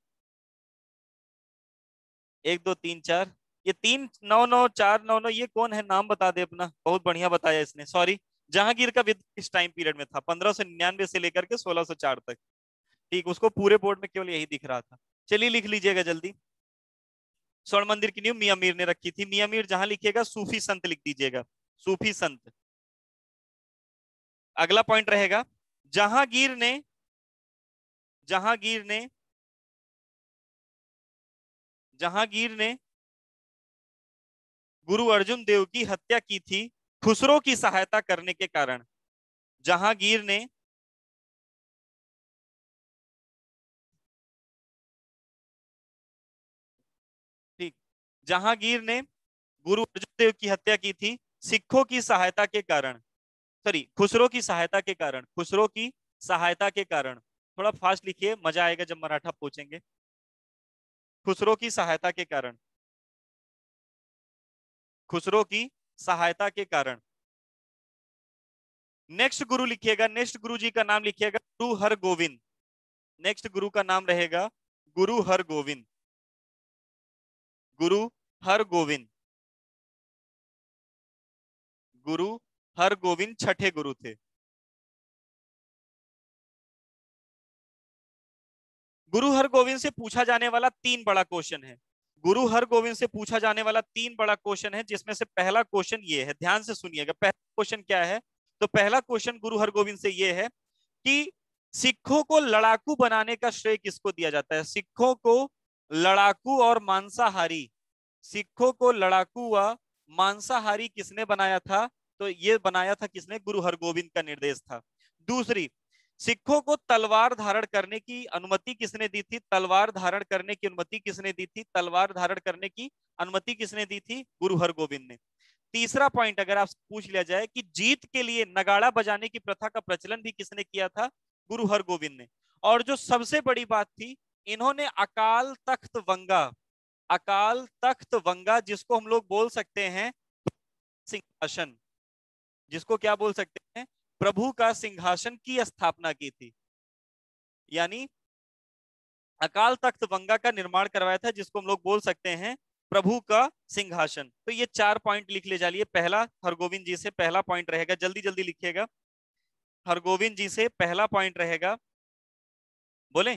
1 2 3 4, ये 3 9 9 4 9 9, ये कौन है? नाम बता दे अपना, बहुत बढ़िया बताया इसने, सॉरी। जहांगीर का विद्रोह इस टाइम पीरियड में था, 1599 से लेकर के 1604 तक। ठीक, उसको पूरे बोर्ड में केवल यही दिख रहा था। चलिए लिख लीजिएगा जल्दी, स्वर्ण मंदिर की नींव मियां मीर ने रखी थी। मियां मीर जहां लिखिएगा सूफी संत लिख दीजिएगा, सूफी संत। अगला पॉइंट रहेगा, जहांगीर ने, जहांगीर ने, जहांगीर ने गुरु अर्जुन देव की हत्या की थी खुसरो की सहायता करने के कारण। जहांगीर ने, ठीक, जहांगीर ने गुरु अर्जुन देव की हत्या की थी सिखों की सहायता के कारण, सॉरी खुसरो की सहायता के कारण, खुसरो की सहायता के कारण। थोड़ा फास्ट लिखिए, मजा आएगा जब मराठा पूछेंगे। खुसरो की सहायता के कारण, खुसरो की सहायता के कारण। नेक्स्ट गुरु लिखिएगा, नेक्स्ट गुरु जी का नाम लिखिएगा गुरु हरगोविंद। नेक्स्ट गुरु का नाम रहेगा गुरु हरगोविंद, गुरु हरगोविंद। गुरु हरगोविंद छठे गुरु थे। गुरु हरगोविंद से पूछा जाने वाला 3 बड़ा क्वेश्चन है। गुरु हरगोविंद से पूछा जाने वाला 3 बड़ा क्वेश्चन है, जिसमें से पहला क्वेश्चन ये है, ध्यान से सुनिएगा। पहला क्वेश्चन क्या है? तो पहला क्वेश्चन गुरु हरगोविंद से ये है कि सिखों को लड़ाकू बनाने का श्रेय किसको दिया जाता है? सिखों को लड़ाकू और मांसाहारी, सिखों को लड़ाकू व मांसाहारी किसने बनाया था? तो ये बनाया था किसने? गुरु हरगोविंद का निर्देश था। दूसरी, सिखों को तलवार धारण करने की अनुमति किसने दी थी? तलवार धारण करने की अनुमति किसने दी थी? तलवार धारण करने की अनुमति किसने दी थी? गुरु हरगोविंद ने। तीसरा पॉइंट अगर आप पूछ लिया जाए कि जीत के लिए नगाड़ा बजाने की प्रथा का प्रचलन भी किसने किया था? गुरु हरगोविंद ने। और जो सबसे बड़ी बात थी, इन्होंने अकाल तख्त वंगा, अकाल तख्त वंगा जिसको हम लोग बोल सकते हैं सिंहासन, जिसको क्या बोल सकते हैं, प्रभु का सिंहासन की स्थापना की थी। यानी अकाल तख्त वंगा का निर्माण करवाया था, जिसको हम लोग बोल सकते हैं प्रभु का सिंहासन। तो ये 4 पॉइंट लिख ले जाइए। पहला हरगोविंद जी से पहला पॉइंट रहेगा, जल्दी जल्दी लिखिएगा। हरगोविंद जी से पहला पॉइंट रहेगा, बोले,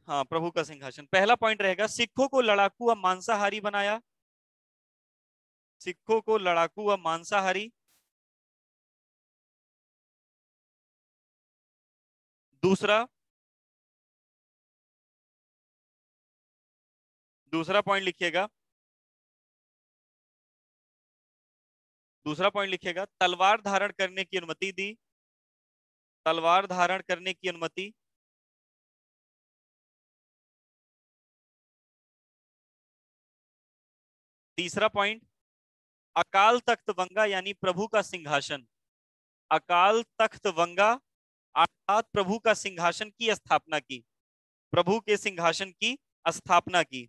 हाँ, प्रभु का सिंहासन। पहला पॉइंट रहेगा, सिखों को लड़ाकू व मांसाहारी बनाया, सिखों को लड़ाकू व मांसाहारी। दूसरा, दूसरा पॉइंट लिखिएगा, दूसरा पॉइंट लिखिएगा, तलवार धारण करने की अनुमति दी, तलवार धारण करने की अनुमति। तीसरा पॉइंट, अकाल तख्त वंगा यानी प्रभु का सिंहासन, अकाल तख्त वंगा अर्थात प्रभु का सिंहासन की स्थापना की, प्रभु के सिंहासन की स्थापना की।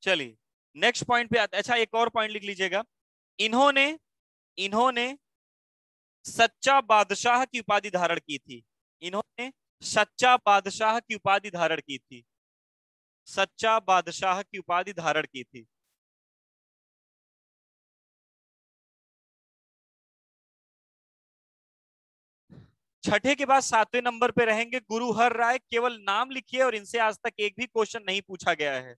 चलिए नेक्स्ट पॉइंट पे आते। अच्छा, एक और पॉइंट लिख लीजिएगा, इन्होंने इन्होंने सच्चा बादशाह की उपाधि धारण की थी, इन्होंने सच्चा बादशाह की उपाधि धारण की थी, सच्चा बादशाह की उपाधि धारण की थी। छठे के बाद सातवें नंबर पे रहेंगे गुरु हर राय। केवल नाम लिखिए, और इनसे आज तक एक भी क्वेश्चन नहीं पूछा गया है,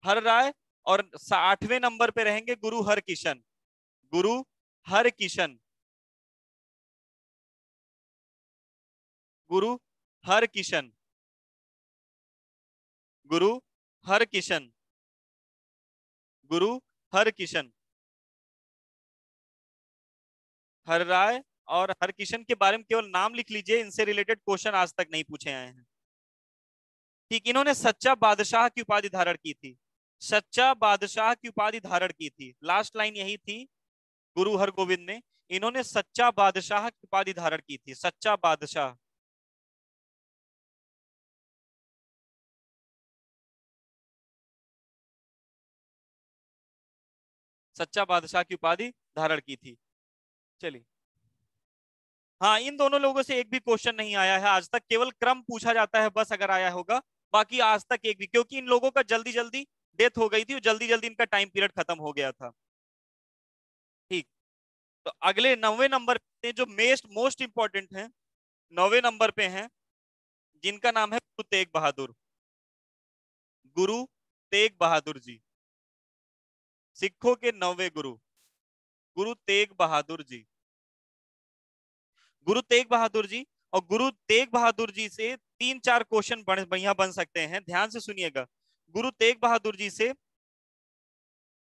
हर राय। और आठवें नंबर पे रहेंगे गुरु हर किशन, गुरु हर किशन, गुरु हर किशन, गुरु हर किशन, गुरु हर किशन, हर राय और हर किशन के बारे में केवल नाम लिख लीजिए, इनसे रिलेटेड क्वेश्चन आज तक नहीं पूछे आए हैं। ठीक, इन्होंने सच्चा बादशाह की उपाधि धारण की थी, सच्चा बादशाह की उपाधि धारण की थी। लास्ट लाइन यही थी गुरु हरगोविंद ने, इन्होंने सच्चा बादशाह की उपाधि धारण की थी, सच्चा बादशाह, सच्चा बादशाह की उपाधि धारण की थी। चलिए, हाँ, इन दोनों लोगों से एक भी क्वेश्चन नहीं आया है आज तक, केवल क्रम पूछा जाता है बस अगर आया होगा, बाकी आज तक एक भी, क्योंकि इन लोगों का जल्दी जल्दी डेथ हो गई थी और जल्दी जल्दी इनका टाइम पीरियड खत्म हो गया था। ठीक, तो अगले 9वें नंबर पे जो मोस्ट मोस्ट इंपॉर्टेंट है, 9वें नंबर पे हैं, जिनका नाम है गुरु तेग बहादुर, गुरु तेग बहादुर जी, सिखों के 9वें गुरु, गुरु तेग बहादुर जी, गुरु तेग बहादुर जी। और गुरु तेग बहादुर जी से तीन चार क्वेश्चन बढ़िया बन सकते हैं, ध्यान से सुनिएगा। गुरु तेग बहादुर जी से,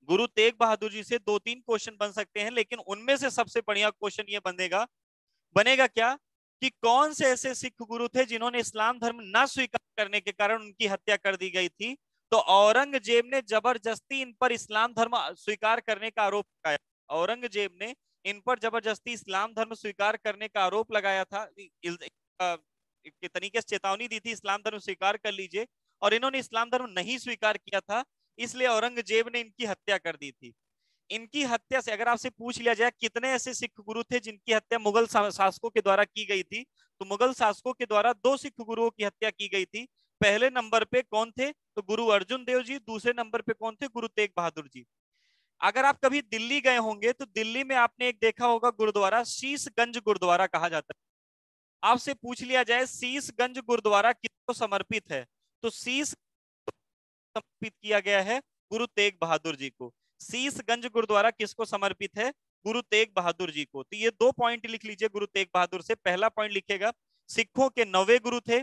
गुरु तेग बहादुर जी से दो तीन क्वेश्चन बन सकते हैं, लेकिन उनमें से सबसे बढ़िया क्वेश्चन ये बनेगा, बनेगा क्या, कि कौन से ऐसे सिख गुरु थे जिन्होंने इस्लाम धर्म न स्वीकार करने के कारण उनकी हत्या कर दी गई थी। तो औरंगजेब ने जबरदस्ती इन पर इस्लाम धर्म स्वीकार करने का आरोप लगाया, औरंगजेब ने इन पर जबरदस्ती इस्लाम धर्म स्वीकार करने का आरोप लगाया था, एक तरीके से चेतावनी दी थी इस्लाम धर्म स्वीकार कर लीजिए, और इन्होंने इस्लाम धर्म नहीं स्वीकार किया था, इसलिए औरंगजेब ने इनकी हत्या कर दी थी। इनकी हत्या से अगर आपसे पूछ लिया जाए कितने ऐसे सिख गुरु थे जिनकी हत्या मुगल शासकों के द्वारा की गई थी, तो मुगल शासकों के द्वारा दो सिख गुरुओं की हत्या की गई थी। पहले नंबर पे कौन थे, तो गुरु अर्जुन देव जी, दूसरे नंबर पे कौन थे, गुरु तेग बहादुर जी। अगर आप कभी दिल्ली गए होंगे तो दिल्ली में आपने एक देखा होगा गुरुद्वारा, शीशगंज गुरुद्वारा कहा जाता है। आपसे पूछ लिया जाए शीशगंज गुरुद्वारा किसको समर्पित है, तो शीश समर्पित किया गया है गुरु तेग बहादुर जी को। शीशगंज गुरुद्वारा किसको समर्पित है, गुरु तेग बहादुर जी को। तो ये दो पॉइंट लिख लीजिए गुरु तेग बहादुर से। पहला पॉइंट लिखेगा, सिखों के 9वें गुरु थे,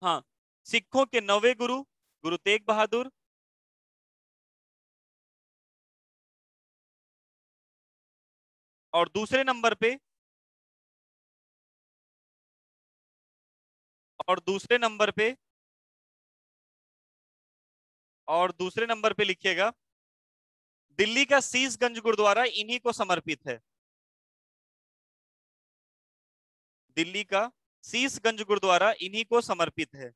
हाँ, सिखों के 9वें गुरु गुरु तेग बहादुर। और दूसरे नंबर पे, और दूसरे नंबर पे, और दूसरे नंबर पे लिखिएगा दिल्ली का शीशगंज गुरुद्वारा इन्हीं को समर्पित है। दिल्ली का शीशगंज गुरुद्वारा इन्हीं को समर्पित है।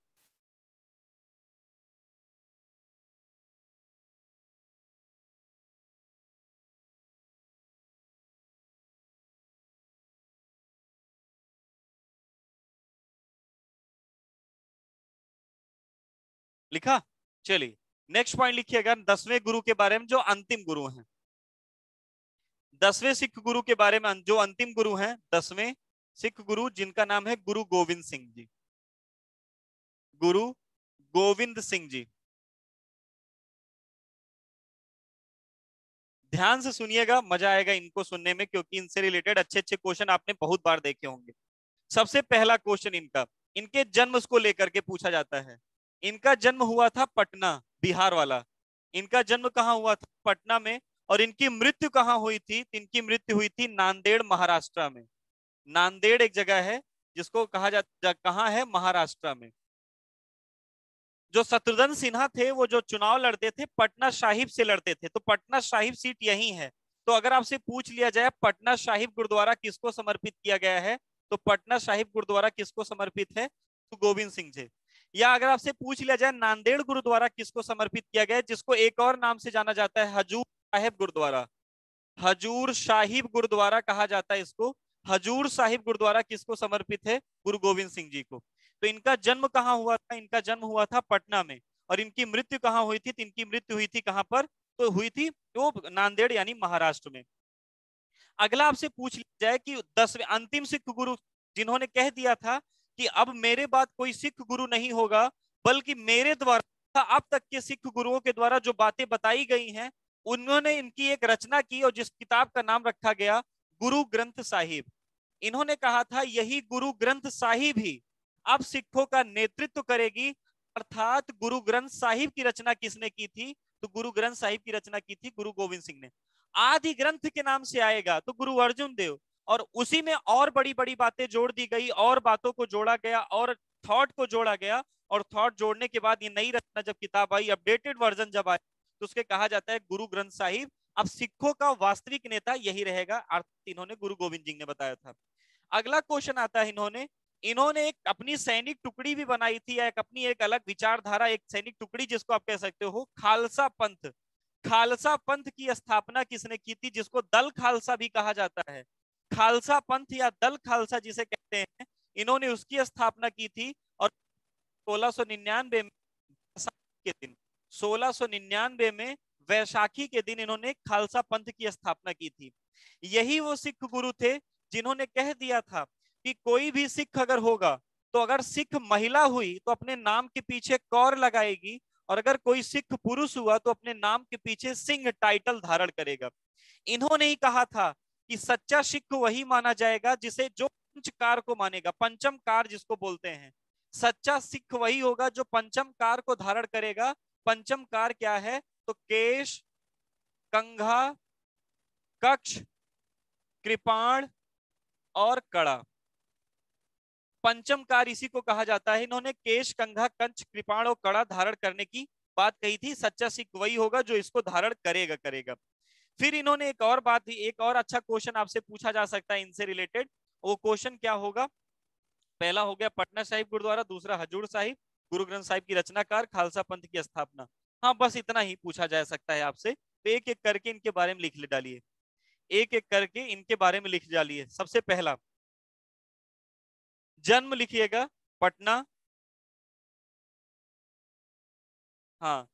लिखा? चलिए नेक्स्ट पॉइंट लिखिएगा 10वें गुरु के बारे में जो अंतिम गुरु हैं। 10वें सिख गुरु के बारे में जो अंतिम गुरु हैं, 10वें सिख गुरु जिनका नाम है गुरु गोविंद सिंह जी। गुरु गोविंद सिंह जी। ध्यान से सुनिएगा, मजा आएगा इनको सुनने में, क्योंकि इनसे रिलेटेड अच्छे अच्छे क्वेश्चन आपने बहुत बार देखे होंगे। सबसे पहला क्वेश्चन इनका, इनके जन्म को लेकर के पूछा जाता है। इनका जन्म हुआ था पटना, बिहार वाला। इनका जन्म कहाँ हुआ था? पटना में। और इनकी मृत्यु कहाँ हुई थी? इनकी मृत्यु हुई थी नांदेड़, महाराष्ट्र में। नांदेड़ एक जगह है जिसको कहा जाता, कहाँ है? महाराष्ट्र में। जो शत्रुघ्न सिन्हा थे वो जो चुनाव लड़ते थे पटना साहिब से लड़ते थे, तो पटना साहिब सीट यही है। तो अगर आपसे पूछ लिया जाए पटना साहिब गुरुद्वारा किसको समर्पित किया गया है, तो पटना साहिब गुरुद्वारा किसको समर्पित है? तो गोविंद सिंह जी। या अगर आपसे पूछ लिया जाए नांदेड़ गुरुद्वारा किसको समर्पित किया गया है, जिसको एक और नाम से जाना जाता है हजूर साहिब गुरुद्वारा। हजूर साहिब गुरुद्वारा कहा जाता है इसको। हजूर साहिब गुरुद्वारा किसको समर्पित है? गुरु गोविंद सिंह जी को। तो इनका जन्म कहाँ हुआ था? इनका जन्म हुआ था पटना में। और इनकी मृत्यु कहाँ हुई थी? तो इनकी मृत्यु हुई थी कहाँ पर? तो हुई थी वो नांदेड़ यानी महाराष्ट्र में। अगला आपसे पूछ लिया जाए कि 10वें अंतिम सिख गुरु जिन्होंने कह दिया था कि अब मेरे बाद कोई सिख गुरु नहीं होगा, बल्कि मेरे द्वारा अब तक के सिख गुरुओं के द्वारा जो बातें बताई गई हैं, उन्होंने इनकी एक रचना की और जिस किताब का नाम रखा गया गुरु ग्रंथ साहिब। इन्होंने कहा था यही गुरु ग्रंथ साहिब ही अब सिखों का नेतृत्व करेगी। अर्थात गुरु ग्रंथ साहिब की रचना किसने की थी? तो गुरु ग्रंथ साहिब की रचना की थी गुरु गोविंद सिंह ने। आदि ग्रंथ के नाम से आएगा तो गुरु अर्जुन देव। और उसी में और बड़ी बड़ी बातें जोड़ दी गई, और बातों को जोड़ा गया, और थॉट को जोड़ा गया। और थॉट जोड़ने के बाद ये नई रचना जब किताब आई, अपडेटेड वर्जन जब आया, तो उसके कहा जाता है गुरु ग्रंथ साहिब अब सिखों का वास्तविक नेता यही रहेगा। अर्थात इन्होंने गुरु गोविंद जी ने बताया था। अगला क्वेश्चन आता है, इन्होंने इन्होंने एक अपनी सैनिक टुकड़ी भी बनाई थी, या एक अपनी एक अलग विचारधारा, एक सैनिक टुकड़ी जिसको आप कह सकते हो खालसा पंथ। खालसा पंथ की स्थापना किसने की थी, जिसको दल खालसा भी कहा जाता है? खालसा पंथ या दल खालसा जिसे कहते हैं, इन्होंने उसकी स्थापना की थी। और 1699 में के दिन, 1699 में वैशाखी के दिन इन्होंने खालसा पंथ की स्थापना की थी। यही वो सिख गुरु थे जिन्होंने कह दिया था कि कोई भी सिख अगर होगा, तो अगर सिख महिला हुई तो अपने नाम के पीछे कौर लगाएगी, और अगर कोई सिख पुरुष हुआ तो अपने नाम के पीछे सिंह टाइटल धारण करेगा। इन्होंने ही कहा था कि सच्चा सिख वही माना जाएगा जिसे जो पंचकार को मानेगा, पंचम कार जिसको बोलते हैं। सच्चा सिख वही होगा जो पंचम कार को धारण करेगा। पंचम कार क्या है? तो केश, कंघा, कक्ष, कृपाण और कड़ा। पंचम कार इसी को कहा जाता है। इन्होंने केश, कंघा, कंच, कृपाण और कड़ा धारण करने की बात कही थी। सच्चा सिख वही होगा जो इसको धारण करेगा करेगा। फिर इन्होंने एक और बात, एक और अच्छा क्वेश्चन आपसे पूछा जा सकता है इनसे रिलेटेड। वो क्वेश्चन क्या होगा? पहला हो गया पटना साहिब गुरुद्वारा, दूसरा हजूर साहिब, गुरु ग्रंथ साहिब की रचनाकार, खालसा पंथ की स्थापना। हाँ, बस इतना ही पूछा जा सकता है आपसे। तो एक एक करके इनके बारे में लिख डालिए। एक एक करके इनके बारे में लिख डालिए। सबसे पहला जन्म लिखिएगा, पटना। हाँ,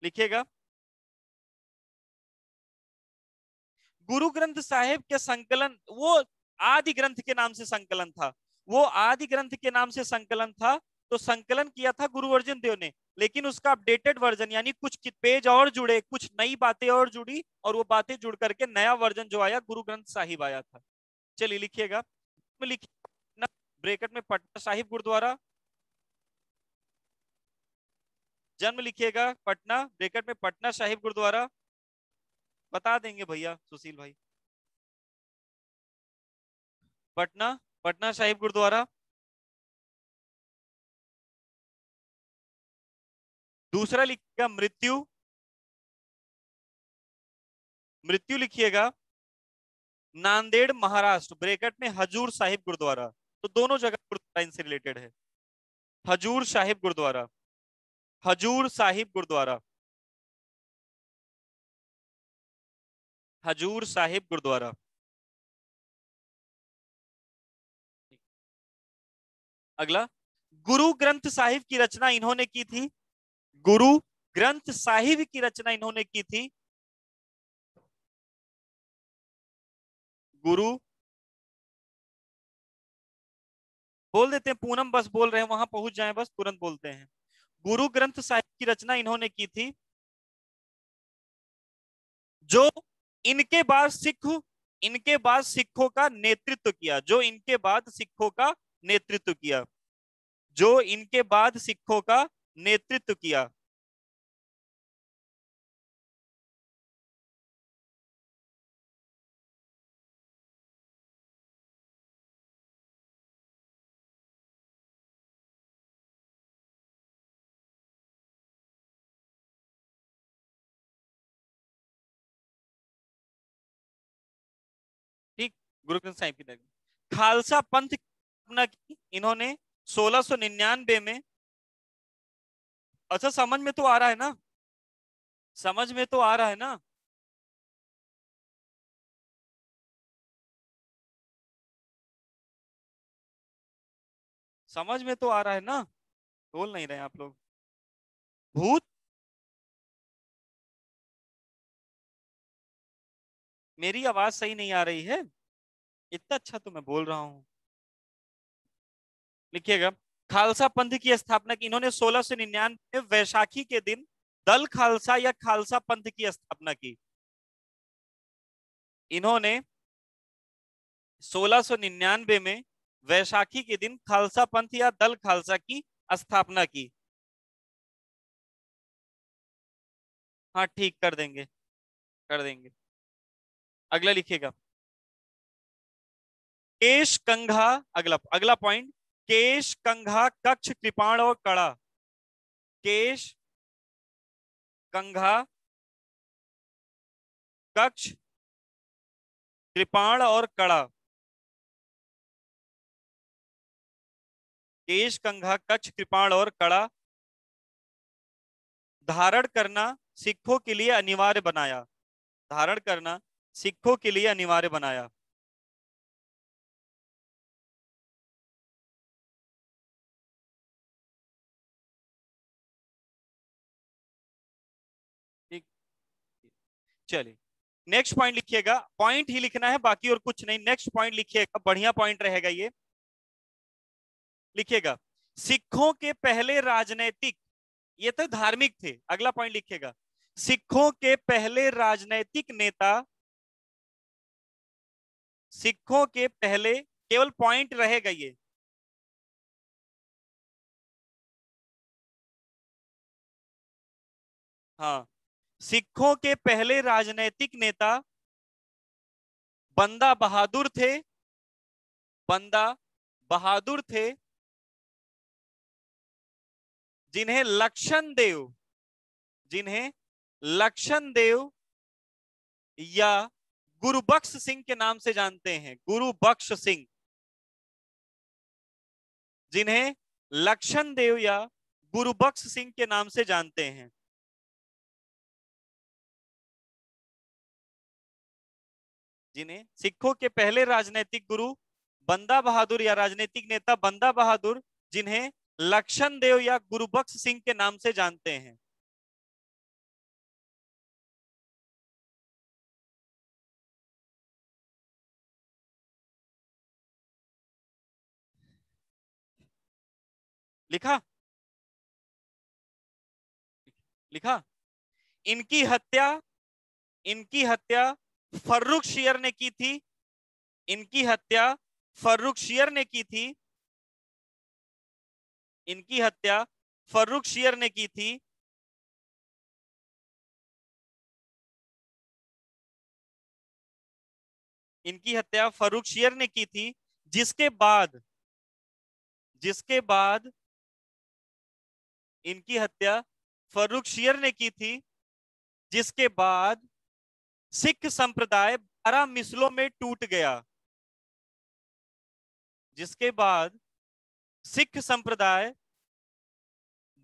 लिखिएगा। गुरु ग्रंथ साहिब के संकलन, वो आदि ग्रंथ के नाम से संकलन था। वो आदि ग्रंथ के नाम से संकलन था। तो संकलन किया था गुरु अर्जुन देव ने, लेकिन उसका अपडेटेड वर्जन यानी कुछ पेज और जुड़े, कुछ नई बातें और जुड़ी, और वो बातें जुड़ करके नया वर्जन जो आया गुरु ग्रंथ साहिब आया था। चलिए लिखिएगा। लिखिए ब्रैकेट में पटना साहिब गुरुद्वारा। जन्म लिखिएगा पटना, ब्रैकेट में पटना साहिब गुरुद्वारा। बता देंगे भैया सुशील भाई। पटना, पटना साहिब गुरुद्वारा। दूसरा लिखिएगा मृत्यु, मृत्यु लिखिएगा नांदेड़ महाराष्ट्र, ब्रैकेट में हजूर साहिब गुरुद्वारा। तो दोनों जगह गुरुद्वारा इनसे रिलेटेड है। हजूर साहिब गुरुद्वारा, हजूर साहिब गुरुद्वारा, हजूर साहिब गुरुद्वारा। अगला, गुरु ग्रंथ साहिब की रचना इन्होंने की थी। गुरु ग्रंथ साहिब की रचना इन्होंने की थी। गुरु, बोल देते हैं पूनम, बस बोल रहे हैं, वहां पहुंच जाएं बस, तुरंत बोलते हैं। गुरु ग्रंथ साहिब की रचना इन्होंने की थी, जो इनके बाद सिख, इनके बाद सिखों का नेतृत्व किया, जो इनके बाद सिखों का नेतृत्व किया, जो इनके बाद सिखों का नेतृत्व किया। ठीक, गुरु ग्रंथ साहिब की तरफ। खालसा पंथ की स्थापना की इन्होंने 1699 में। अच्छा, समझ में तो आ रहा है ना? समझ में तो आ रहा है ना? समझ में तो आ रहा है ना? बोल नहीं रहे आप लोग। भूत, मेरी आवाज सही नहीं आ रही है? इतना अच्छा तो मैं बोल रहा हूँ। लिखिएगा, खालसा पंथ की स्थापना की इन्होंने 1699 वैशाखी के दिन दल खालसा या खालसा पंथ की स्थापना की। इन्होंने 1699 में वैशाखी के दिन खालसा पंथ या दल खालसा की स्थापना की। हाँ ठीक, कर देंगे, कर देंगे। अगला लिखिएगा, केश कंघा। अगला अगला पॉइंट, केश कंघा कक्ष कृपाण और कड़ा। केश कंघा कक्ष कृपाण और कड़ा। केश कंघा कक्ष कृपाण और कड़ा धारण करना सिखों के लिए अनिवार्य बनाया। धारण करना सिखों के लिए अनिवार्य बनाया। ठीक, चलिए नेक्स्ट पॉइंट लिखिएगा, पॉइंट ही लिखना है बाकी और कुछ नहीं। नेक्स्ट पॉइंट लिखिएगा, बढ़िया पॉइंट रहेगा ये। लिखिएगा, सिखों के पहले राजनैतिक, ये तो धार्मिक थे। अगला पॉइंट लिखिएगा, सिखों के पहले राजनैतिक नेता, सिखों के पहले, केवल पॉइंट रहेगा ये। हाँ, सिखों के पहले राजनैतिक नेता बंदा बहादुर थे, बंदा बहादुर थे, जिन्हें लक्षण देव, जिन्हें लक्षण देव या गुरुबख्श सिंह के नाम से जानते हैं। गुरुबख्श सिंह, जिन्हें लक्षण देव या गुरुबख्श सिंह के नाम से जानते हैं। जिन्हें सिखों के पहले राजनीतिक गुरु बंदा बहादुर या राजनीतिक नेता बंदा बहादुर, जिन्हें लक्षण देव या गुरुबख्श सिंह के नाम से जानते हैं। लिखा, लिखा। इनकी हत्या, इनकी हत्या फर्रुख शेयर ने की थी। इनकी हत्या फर्रुख शेयर ने की थी। इनकी हत्या फर्रुख शेयर ने की थी। इनकी हत्या फर्रुख शेर ने की थी, जिसके बाद इनकी हत्या फर्रुख शेर ने की थी, जिसके बाद सिख संप्रदाय 12 मिसलों में टूट गया। जिसके बाद सिख संप्रदाय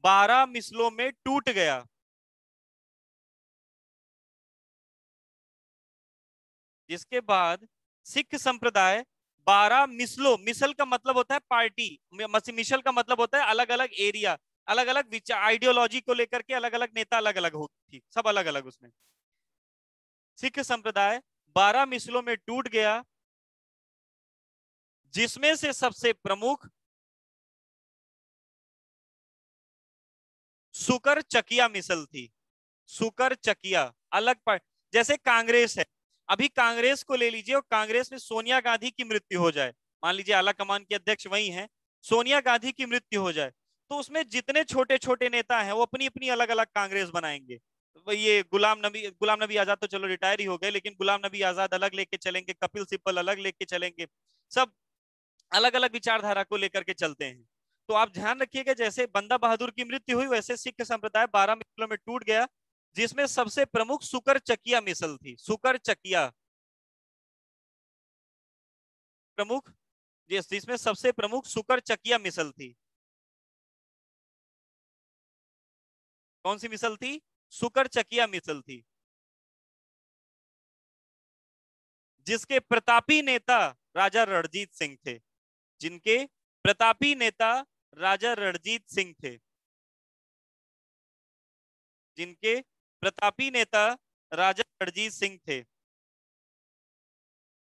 12 मिसलों में टूट गया। जिसके बाद सिख संप्रदाय 12 मिसलों, मिसल का मतलब होता है पार्टी, मिसल का मतलब होता है अलग अलग एरिया, अलग अलग विचार, आइडियोलॉजी को लेकर के अलग अलग नेता अलग अलग होती थी, सब अलग अलग उसमें। सिख संप्रदाय 12 मिसलों में टूट गया, जिसमें से सबसे प्रमुख सुकर चकिया मिसल थी। सुकर चकिया अलग पार्ट, जैसे कांग्रेस है, अभी कांग्रेस को ले लीजिए और कांग्रेस में सोनिया गांधी की मृत्यु हो जाए, मान लीजिए आला कमान के अध्यक्ष वही हैं, सोनिया गांधी की मृत्यु हो जाए, तो उसमें जितने छोटे छोटे नेता हैं वो अपनी अपनी अलग अलग कांग्रेस बनाएंगे। तो ये गुलाम नबी आजाद तो चलो रिटायर ही हो गए, लेकिन गुलाम नबी आजाद अलग लेके चलेंगे, कपिल सिब्बल अलग लेके चलेंगे, सब अलग अलग विचारधारा को लेकर के चलते हैं। तो आप ध्यान रखिएगा, जैसे बंदा बहादुर की मृत्यु हुई वैसे सिख संप्रदाय 12 मिसलों में टूट गया, जिसमें सबसे प्रमुख सुकर चकिया मिसल थी। सुकर चकिया प्रमुख, जिसमें सबसे प्रमुख सुकर चकिया मिसल थी। कौन सी मिसल थी? सुकर चकिया मिसल थी, जिसके प्रतापी नेता राजा रणजीत सिंह थे। जिनके प्रतापी नेता राजा रणजीत सिंह थे। जिनके प्रतापी नेता राजा रणजीत सिंह थे।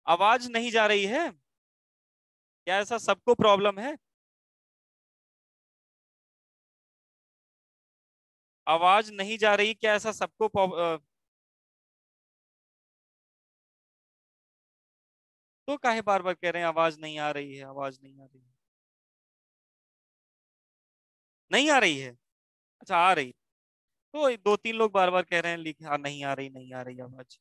आवाज नहीं जा रही है क्या? ऐसा सबको प्रॉब्लम है? आवाज नहीं जा रही क्या? ऐसा सबको तो काहे बार बार कह रहे हैं आवाज नहीं आ रही है, आवाज नहीं आ रही है? नहीं आ रही है? अच्छा आ रही। तो दो तीन लोग बार बार कह रहे हैं लिख, हाँ नहीं आ रही, नहीं आ रही आवाज।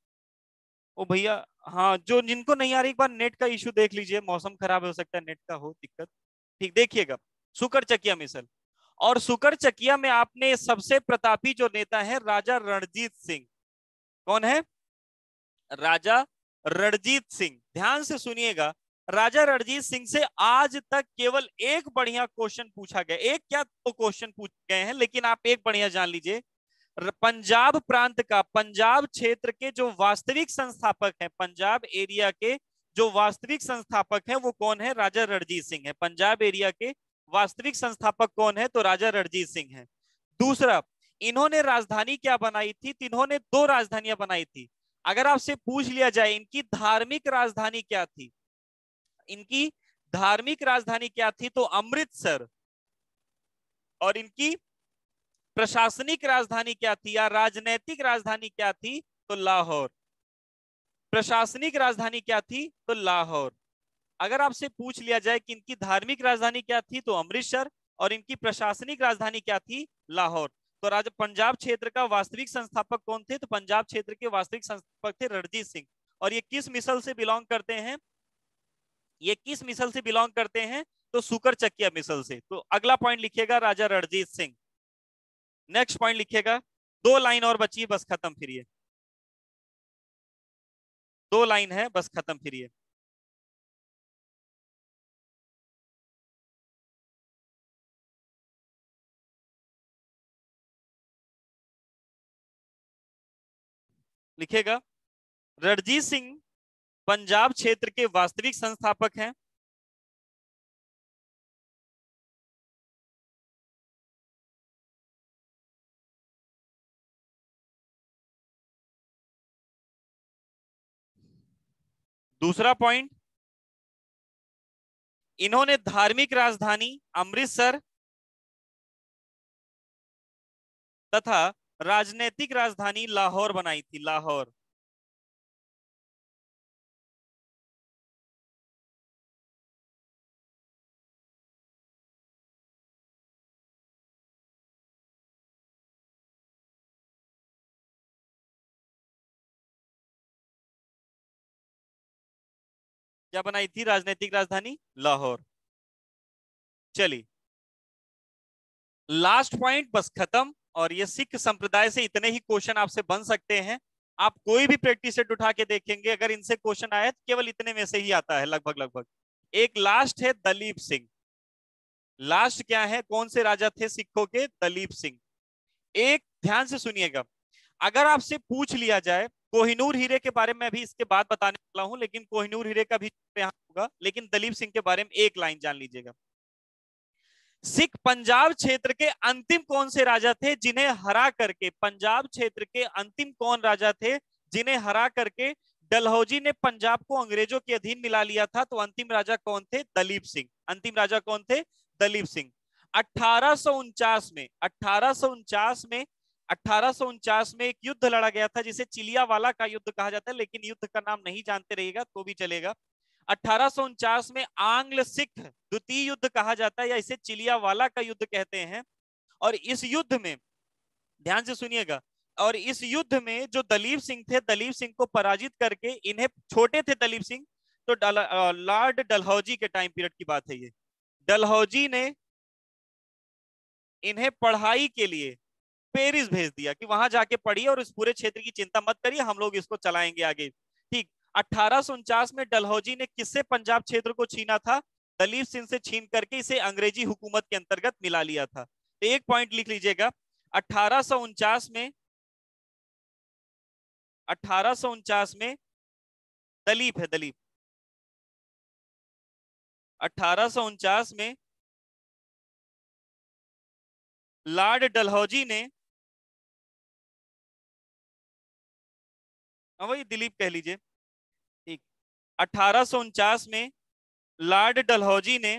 ओ भैया, हाँ जो जिनको नहीं आ रही एक बार नेट का इशू देख लीजिए, मौसम खराब हो सकता है, नेट का हो दिक्कत। ठीक देखिएगा, सुकर चकिया मिसल। और सुकर चकिया में आपने सबसे प्रतापी जो नेता है राजा रणजीत सिंह। कौन है? राजा रणजीत सिंह। ध्यान से सुनिएगा, राजा रणजीत सिंह से आज तक केवल एक बढ़िया क्वेश्चन पूछा गया, एक क्या दो क्वेश्चन पूछे गए हैं, लेकिन आप एक बढ़िया जान लीजिए। पंजाब प्रांत का, पंजाब क्षेत्र के जो वास्तविक संस्थापक हैं, पंजाब एरिया के जो वास्तविक संस्थापक हैं वो कौन है? राजा रणजीत सिंह है। पंजाब एरिया के वास्तविक संस्थापक कौन है? तो राजा रणजीत सिंह है। दूसरा, इन्होंने राजधानी क्या बनाई थी? तो इन्होंने दो राजधानियां बनाई थी। अगर आपसे पूछ लिया जाए इनकी धार्मिक राजधानी क्या थी, इनकी धार्मिक राजधानी क्या थी, तो अमृतसर। और इनकी प्रशासनिक राजधानी क्या थी या राजनैतिक राजधानी क्या थी? तो लाहौर। प्रशासनिक राजधानी क्या थी? तो लाहौर। अगर आपसे पूछ लिया जाए कि इनकी धार्मिक राजधानी क्या थी, तो अमृतसर, और इनकी प्रशासनिक राजधानी क्या थी? लाहौर। तो राजा पंजाब क्षेत्र का वास्तविक संस्थापक कौन थे? तो पंजाब क्षेत्र के वास्तविक संस्थापक थे रणजीत सिंह। और ये किस मिसल से बिलोंग करते हैं? ये किस मिसल से बिलोंग करते हैं? तो सुकर चकिया मिसल से। तो अगला पॉइंट लिखिएगा राजा रणजीत सिंह। नेक्स्ट पॉइंट लिखिएगा, दो लाइन और बची है, बस खत्म फिर ये, दो लाइन है बस खत्म फिर ये। लिखेगा, रणजीत सिंह पंजाब क्षेत्र के वास्तविक संस्थापक हैं। दूसरा पॉइंट, इन्होंने धार्मिक राजधानी अमृतसर तथा राजनीतिक राजधानी लाहौर बनाई थी, लाहौर। क्या बनाई थी राजनीतिक राजधानी? लाहौर। चलिए लास्ट पॉइंट, बस खत्म। और ये सिख संप्रदाय से इतने ही क्वेश्चन आपसे बन सकते हैं। आप कोई भी प्रैक्टिस सेट उठा के देखेंगे, अगर इनसे क्वेश्चन आया तो केवल इतने में से ही आता है लगभग लगभग। एक लास्ट है दलीप सिंह। लास्ट क्या है, कौन से राजा थे सिखों के? दलीप सिंह। एक ध्यान से सुनिएगा, अगर आपसे पूछ लिया जाए कोहिनूर हीरे के बारे में, अभी इसके बाद बताने वाला हूं, लेकिन कोहिनूर हीरे का भी यहाँ होगा, लेकिन दलीप सिंह के बारे में एक लाइन जान लीजिएगा। सिख पंजाब क्षेत्र के अंतिम कौन से राजा थे जिन्हें हरा करके, पंजाब क्षेत्र के अंतिम कौन राजा थे जिन्हें हरा करके डलहौजी ने पंजाब को अंग्रेजों के अधीन मिला लिया था? तो अंतिम राजा कौन थे? दलीप सिंह। अंतिम राजा कौन थे? दलीप सिंह। 1849 में 1849 में 1849 में एक युद्ध लड़ा गया था जिसे चिलियावाला का युद्ध कहा जाता है, लेकिन युद्ध का नाम नहीं जानते रहिएगा तो भी चलेगा। 1849 में आंग्ल सिख द्वितीय युद्ध कहा जाता है, या इसे चिलियावाला का युद्ध कहते हैं। और इस युद्ध में ध्यान से सुनिएगा, और इस युद्ध में जो दलीप सिंह थे, दलीप सिंह को पराजित करके, इन्हें छोटे थे दलीप सिंह तो लॉर्ड डलहौजी के टाइम पीरियड की बात है ये, डलहौजी ने इन्हें पढ़ाई के लिए पेरिस भेज दिया कि वहां जाके पढ़िए और इस पूरे क्षेत्र की चिंता मत करिए, हम लोग इसको चलाएंगे आगे। ठीक। 1849 में डलहौजी ने किससे पंजाब क्षेत्र को छीना था? दलीप सिंह से छीन करके इसे अंग्रेजी हुकूमत के अंतर्गत मिला लिया था। तो एक पॉइंट लिख लीजिएगा, 1849 में 1849 में दलीप है, दलीप। 1849 में लॉर्ड डलहौजी ने, वही दिलीप कह लीजिए, ठीक। 1849 में लॉर्ड डलहौजी ने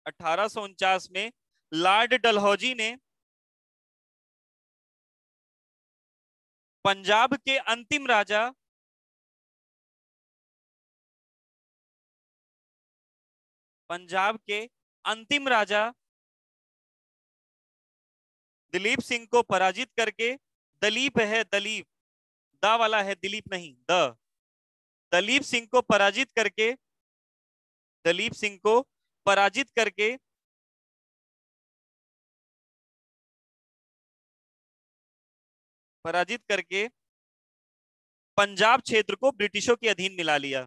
1849 में लॉर्ड डलहौजी ने पंजाब के अंतिम राजा, पंजाब के अंतिम राजा दिलीप सिंह को पराजित करके, दलीप है दलीप, दा वाला है, दिलीप नहीं द, दलीप सिंह को पराजित करके, दलीप सिंह को पराजित करके पराजित करके पंजाब क्षेत्र को ब्रिटिशों के अधीन मिला लिया।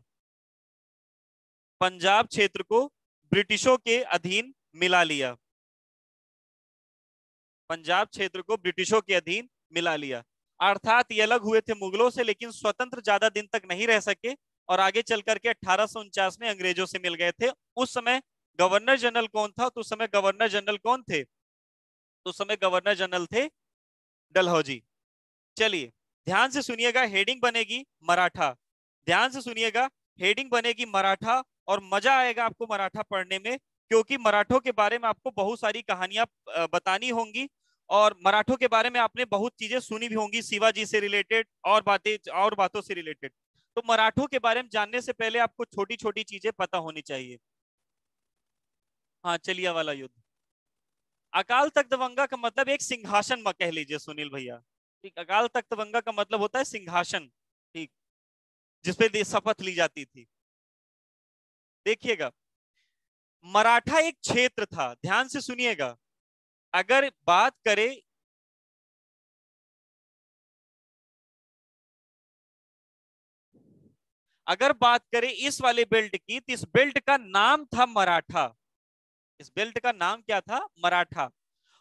पंजाब क्षेत्र को ब्रिटिशों के अधीन मिला लिया। पंजाब क्षेत्र को ब्रिटिशों के अधीन मिला लिया। अर्थात ये अलग हुए थे मुगलों से, लेकिन स्वतंत्र ज्यादा दिन तक नहीं रह सके और आगे चल करके 1849 में अंग्रेजों से मिल गए थे। उस समय गवर्नर जनरल कौन था? तो उस समय गवर्नर जनरल कौन थे? तो उस समय गवर्नर जनरल थे डलहौजी। चलिए ध्यान से सुनिएगा, हेडिंग बनेगी मराठा। ध्यान से सुनिएगा, हेडिंग बनेगी मराठा, और मजा आएगा आपको मराठा पढ़ने में, क्योंकि मराठों के बारे में आपको बहुत सारी कहानियां बतानी होंगी, और मराठों के बारे में आपने बहुत चीजें सुनी भी होंगी, शिवाजी से रिलेटेड और बातें और बातों से रिलेटेड। तो मराठों के बारे में जानने से पहले आपको छोटी छोटी चीजें पता होनी चाहिए। हाँ, चलिया वाला युद्ध। अकाल तख्त दबंगा का मतलब एक सिंहासन कह लीजिए सुनील भैया। ठीक, अकाल तख्त दबंगा का मतलब होता है सिंहासन, ठीक, जिसपे शपथ ली जाती थी। देखिएगा, मराठा एक क्षेत्र था, ध्यान से सुनिएगा। अगर बात करें, अगर बात करें इस वाले बेल्ट की, तो इस बेल्ट का नाम था मराठा। इस बेल्ट का नाम क्या था? मराठा।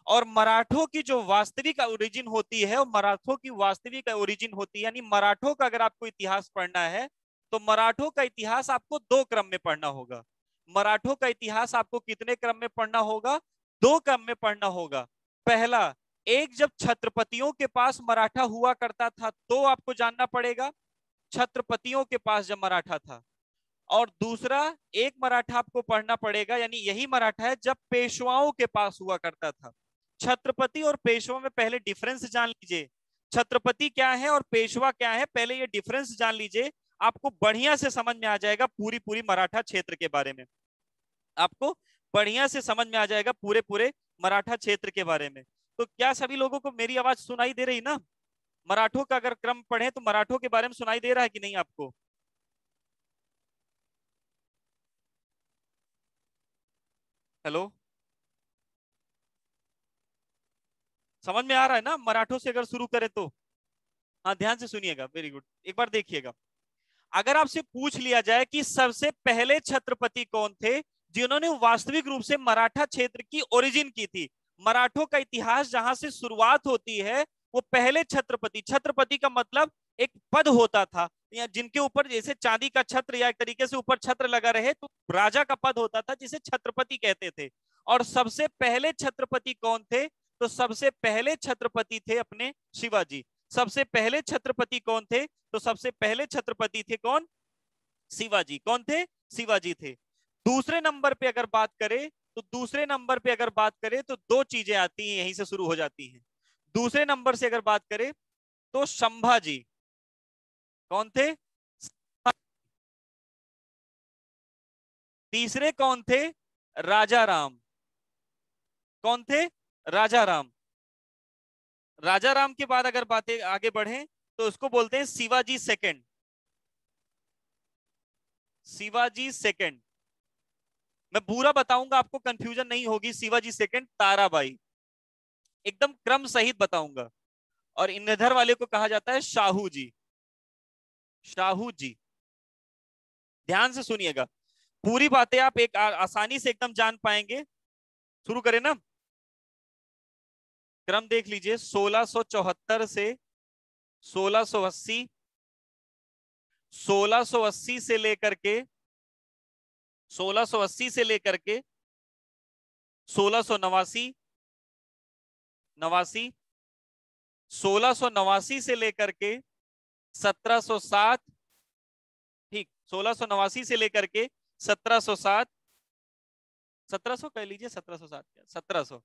और मराठों की जो वास्तविक ओरिजिन होती है, और मराठों की वास्तविक ओरिजिन होती है, यानी मराठों का अगर आपको इतिहास पढ़ना है तो मराठों का इतिहास आपको दो क्रम में पढ़ना होगा। मराठों का इतिहास आपको कितने क्रम में पढ़ना होगा? दो क्रम में पढ़ना होगा। पहला, एक जब छत्रपतियों के पास मराठा हुआ करता था तो आपको जानना पड़ेगा, छत्रपतियों के पास जब मराठा था। और दूसरा, एक मराठा आपको पढ़ना पड़ेगा, यानी यही मराठा है जब पेशवाओं के पास हुआ करता था। छत्रपति और पेशवा में पहले डिफरेंस जान लीजिए, छत्रपति क्या है और पेशवा क्या है, पहले ये डिफरेंस जान लीजिए। आपको बढ़िया से समझ में आ जाएगा पूरी पूरी मराठा क्षेत्र के बारे में, आपको बढ़िया से समझ में आ जाएगा पूरे पूरे मराठा क्षेत्र के बारे में। तो क्या सभी लोगों को मेरी आवाज सुनाई दे रही ना? मराठों का अगर क्रम पढ़े तो मराठों के बारे में सुनाई दे रहा है कि नहीं आपको? हेलो, समझ में आ रहा है ना? मराठों से अगर शुरू करें तो। हाँ, ध्यान से सुनिएगा, वेरी गुड, एक बार देखिएगा। अगर आपसे पूछ लिया जाए कि सबसे पहले छत्रपति कौन थे जिन्होंने वास्तविक रूप से मराठा क्षेत्र की ओरिजिन की थी, मराठों का इतिहास जहां से शुरुआत होती है, वो पहले छत्रपति, छत्रपति का मतलब एक पद होता था, या जिनके ऊपर जैसे चांदी का छत्र या एक तरीके से ऊपर छत्र लगा रहे, तो राजा का पद होता था जिसे छत्रपति कहते थे। और सबसे पहले छत्रपति कौन थे? तो सबसे पहले छत्रपति थे अपने शिवाजी। सबसे पहले छत्रपति कौन थे? तो सबसे पहले छत्रपति थे कौन? शिवाजी। कौन थे? शिवाजी थे। दूसरे नंबर पे अगर बात करें, तो दूसरे नंबर पे अगर बात करें तो दो चीजें आती हैं, यहीं से शुरू हो जाती हैं। दूसरे नंबर से अगर बात करें तो संभाजी। कौन थे? तीसरे कौन थे? राजा राम। कौन थे? राजा राम। राजा राम के बाद अगर बातें आगे बढ़े तो उसको बोलते हैं शिवाजी सेकंड। शिवाजी सेकंड। मैं पूरा बताऊंगा, आपको कंफ्यूजन नहीं होगी। शिवाजी सेकंड, ताराबाई, एकदम क्रम सहित बताऊंगा। और इधर वाले को कहा जाता है शाहू जी। शाहू जी। ध्यान से सुनिएगा, पूरी बातें आप एक आसानी से एकदम जान पाएंगे। शुरू करें ना? क्रम देख लीजिए, 1674 से 1680, 1680 से लेकर के 1680 से लेकर के 1689, 89, 1689 से लेकर के 1707, ठीक, 1689 से लेकर के 1707, 1700 कह लीजिए, 1707 क्या, 1700,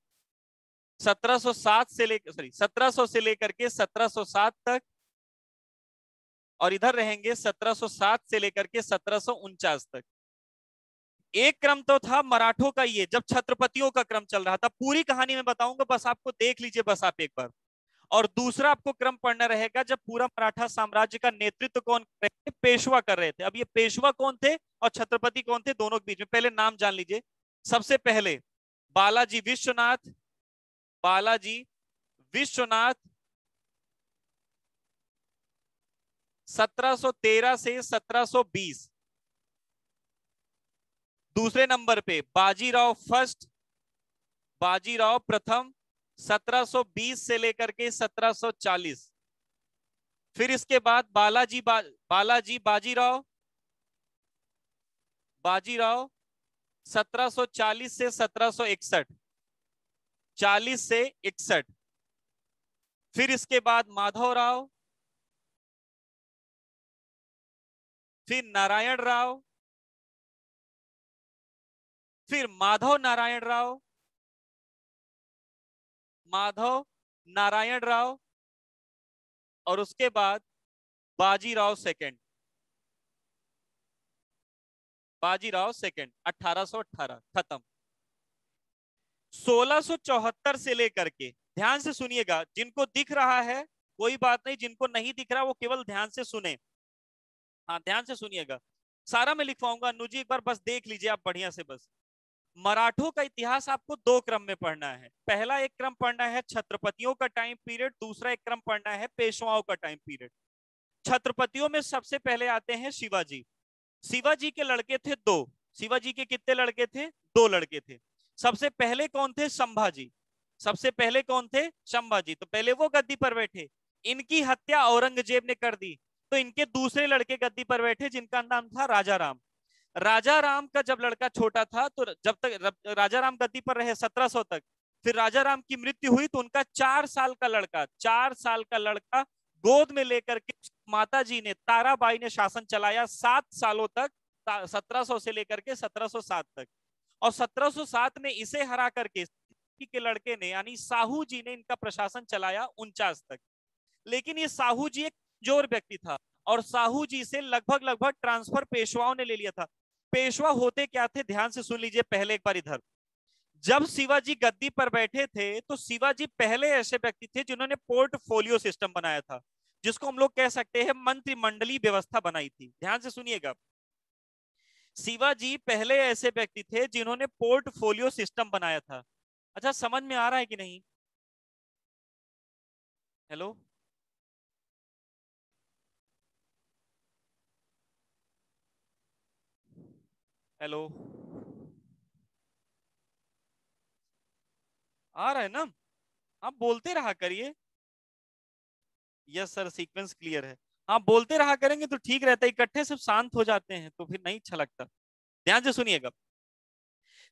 1707 से लेकर, सॉरी, 1700 से लेकर के 1707 तक। और इधर रहेंगे 1707 से लेकर के 1749 तक। एक क्रम तो था मराठों का, ये जब छत्रपतियों का क्रम चल रहा था, पूरी कहानी में बताऊंगा, बस आपको देख लीजिए बस आप एक बार। और दूसरा आपको क्रम पढ़ना रहेगा जब पूरा मराठा साम्राज्य का नेतृत्व कौन कर रहे थे? पेशवा कर रहे थे। अब ये पेशवा कौन थे और छत्रपति कौन थे, दोनों के बीच में पहले नाम जान लीजिए। सबसे पहले बालाजी विश्वनाथ। बालाजी विश्वनाथ 1713 से 1720। दूसरे नंबर पे बाजीराव फर्स्ट, बाजीराव प्रथम, 1720 से लेकर के 1740। फिर इसके बाद बालाजी बाजीराव, बाजीराव 1740 से 1761, 40 से 61। फिर इसके बाद माधवराव, फिर नारायण राव, फिर माधव नारायण राव, माधव नारायण राव, और उसके बाद बाजीराव सेकंड, बाजीराव सेकंड 1818 खत्म। 1674 से लेकर के, ध्यान से सुनिएगा, जिनको दिख रहा है कोई बात नहीं, जिनको नहीं दिख रहा वो केवल ध्यान से सुने। हाँ, ध्यान से सुनिएगा, सारा मैं लिखवाऊंगा, अनु जी एक बार बस देख लीजिए आप बढ़िया से बस। मराठों का इतिहास आपको दो क्रम में पढ़ना है। पहला एक क्रम पढ़ना है छत्रपतियों का टाइम पीरियड, दूसरा एक क्रम पढ़ना है पेशवाओं का टाइम पीरियड। छत्रपतियों में सबसे पहले आते हैं शिवाजी। शिवाजी के लड़के थे दो। शिवाजी के कितने लड़के थे? दो लड़के थे। सबसे पहले कौन थे? संभाजी। सबसे पहले कौन थे? संभाजी। तो पहले वो गद्दी पर बैठे, इनकी हत्या औरंगजेब ने कर दी, तो इनके दूसरे लड़के गद्दी पर बैठे जिनका नाम था राजा राम। राजा राम का जब लड़का छोटा था, तो जब तक राजा राम गद्दी पर रहे 1700 तक, फिर राजा राम की मृत्यु हुई तो उनका 4 साल का लड़का, 4 साल का लड़का गोद में लेकर के माता जी ने, ताराबाई ने शासन चलाया 7 सालों तक, 1700 से लेकर के 1707 तक। और 1707 में इसे हरा करके के लड़के ने यानी साहू जी ने इनका प्रशासन चलाया 49 तक। लेकिन ये साहू जी एक कमजोर व्यक्ति था, और साहू जी से लगभग लगभग ट्रांसफर पेशवाओं ने ले लिया था। पेशवा होते क्या थे, ध्यान से सुन लीजिए पहले एक बार इधर। जब शिवाजी गद्दी पर बैठे थे तो शिवाजी पहले ऐसे व्यक्ति थे जिन्होंने पोर्टफोलियो सिस्टम बनाया था, जिसको हम लोग कह सकते हैं मंत्रिमंडलीय व्यवस्था बनाई थी। ध्यान से सुनिएगा, शिवाजी पहले ऐसे व्यक्ति थे जिन्होंने पोर्टफोलियो सिस्टम बनाया था। अच्छा, समझ में आ रहा है कि नहीं? हेलो। हेलो। आ रहा है ना? आप बोलते रहा करिए। यस सर, सीक्वेंस क्लियर है। हाँ, बोलते रहा करेंगे तो ठीक रहता है, इकट्ठे सब शांत हो जाते हैं तो फिर नहीं अच्छा लगता। ध्यान से सुनिएगा।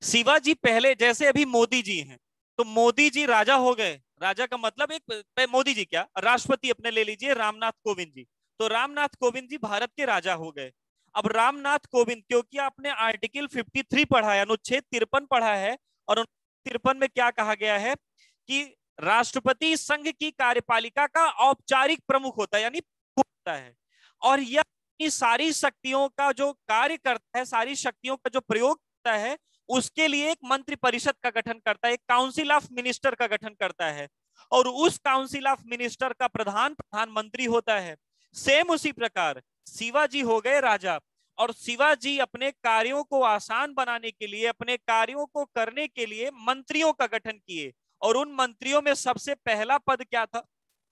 शिवाजी पहले, जैसे अभी मोदी जी हैं, तो मोदी जी राजा हो गए। राजा का मतलब एक मोदी जी क्या, राष्ट्रपति अपने ले लीजिए रामनाथ कोविंद जी। तो रामनाथ कोविंद जी भारत के राजा हो गए। अब रामनाथ कोविंद, क्योंकि आपने आर्टिकल 53 पढ़ा है, अनुच्छेद 53 पढ़ा है, और 53 में क्या कहा गया है कि राष्ट्रपति संघ की कार्यपालिका का औपचारिक प्रमुख होता है, यानी होता है। और यह सारी शक्तियों का जो कार्य करता है, सारी शक्तियों का जो प्रयोग करता है, उसके लिए एक मंत्री परिषद का गठन करता है, एक काउंसिल ऑफ मिनिस्टर का गठन करता है। और उस काउंसिल ऑफ मिनिस्टर का प्रधान प्रधानमंत्री होता है। सेम उसी प्रकार शिवाजी हो गए राजा, और शिवाजी अपने कार्यों को आसान बनाने के लिए, अपने कार्यों को करने के लिए मंत्रियों का गठन किए। और उन मंत्रियों में सबसे पहला पद क्या था?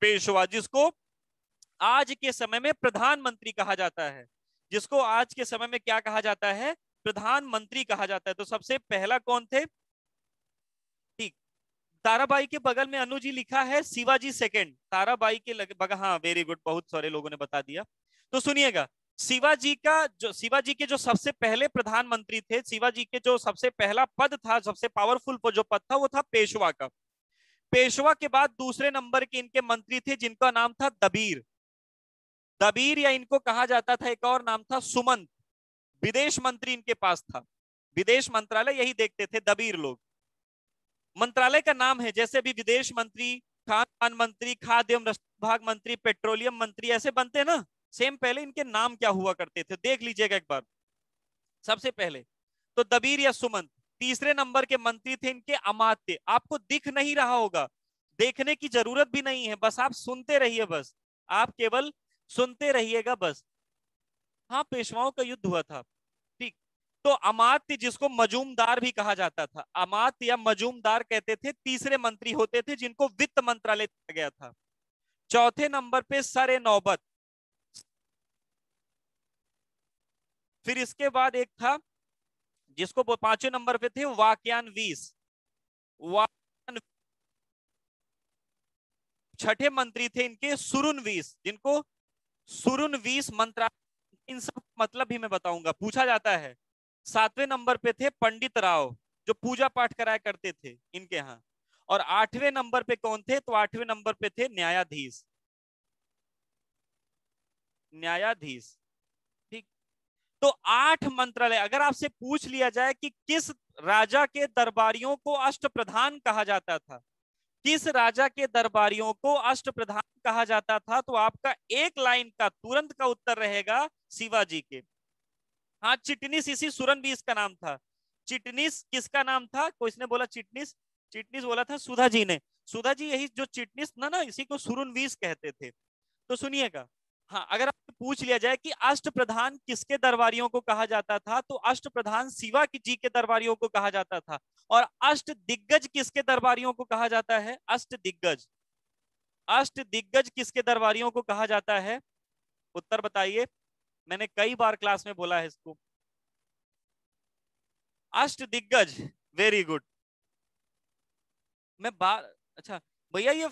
पेशवा, जिसको आज के समय में प्रधानमंत्री कहा जाता है। जिसको आज के समय में क्या कहा जाता है? प्रधानमंत्री कहा जाता है। तो सबसे पहला कौन थे? ठीक। ताराबाई के बगल में अनु जी लिखा है शिवाजी सेकंड, ताराबाई के बगल, हाँ वेरी गुड, बहुत सारे लोगों ने बता दिया। तो सुनिएगा, शिवाजी के जो सबसे पहले प्रधानमंत्री थे, शिवाजी के जो सबसे पहला पद था, सबसे पावरफुल जो पद था, वो था पेशवा का। पेशवा के बाद दूसरे नंबर के इनके मंत्री थे जिनका नाम था दबीर। दबीर, या इनको कहा जाता था, एक और नाम था सुमंत। विदेश मंत्री इनके पास था, विदेश मंत्रालय यही देखते थे दबीर लोग। मंत्रालय का नाम है, जैसे भी विदेश मंत्री, खान मंत्री, खाद्य एवं रसद विभाग मंत्री, पेट्रोलियम मंत्री, ऐसे बनते हैं ना। सेम पहले इनके नाम क्या हुआ करते थे, देख लीजिएगा एक बार। सबसे पहले तो दबीर या सुमंत। तीसरे नंबर के मंत्री थे इनके अमात्य। आपको दिख नहीं रहा होगा, देखने की जरूरत भी नहीं है, बस आप सुनते रहिए, बस आप केवल सुनते रहिएगा बस। हाँ, पेशवाओं का युद्ध हुआ था। ठीक। तो अमात्य, जिसको मजूमदार भी कहा जाता था, अमात्य या मजूमदार कहते थे, तीसरे मंत्री होते थे जिनको वित्त मंत्रालय दिया गया था। चौथे नंबर पे सर नौबत। फिर इसके बाद एक था जिसको पांचवें नंबर पे थे वाक्यानवीस। वाक्यान छठे मंत्री थे इनके सुरुनवीस, जिनको सुरुनवीस मंत्रालय, इन सब मतलब भी मैं बताऊंगा, पूछा जाता है। सातवें नंबर पे थे पंडित राव, जो पूजा पाठ कराया करते थे इनके यहाँ। और आठवें नंबर पे कौन थे? तो आठवें नंबर पे थे न्यायाधीश। न्यायाधीश। ठीक। तो 8 मंत्रालय, अगर आपसे पूछ लिया जाए कि किस राजा के दरबारियों को अष्टप्रधान कहा जाता था, किस राजा के दरबारियों को अष्टप्रधान कहा जाता था, तो आपका एक लाइन का तुरंत का उत्तर रहेगा शिवाजी के। हाँ, चिटनिस, इसी सुरनबीस का नाम था। चिटनिस किसका नाम था? कोई इसने बोला चिटनिस, चिटनिस बोला था सुधा जी ने। सुधा जी, यही जो चिटनिस ना ना, इसी को सुरनबीस कहते थे। तो सुनिएगा, हाँ, अगर आपसे पूछ लिया जाए कि अष्टप्रधान किसके दरबारियों को कहा जाता था, तो अष्टप्रधान शिवा जी के दरबारियों को कहा जाता था। और अष्ट दिग्गज किसके दरबारियों को कहा जाता है? अष्ट दिग्गज। अष्ट दिग्गज किसके दरबारियों को कहा जाता है? उत्तर बताइए। मैंने कई बार क्लास में बोला है इसको। अष्ट दिग्गज। Very good. मैं बार, अच्छा भैया, ये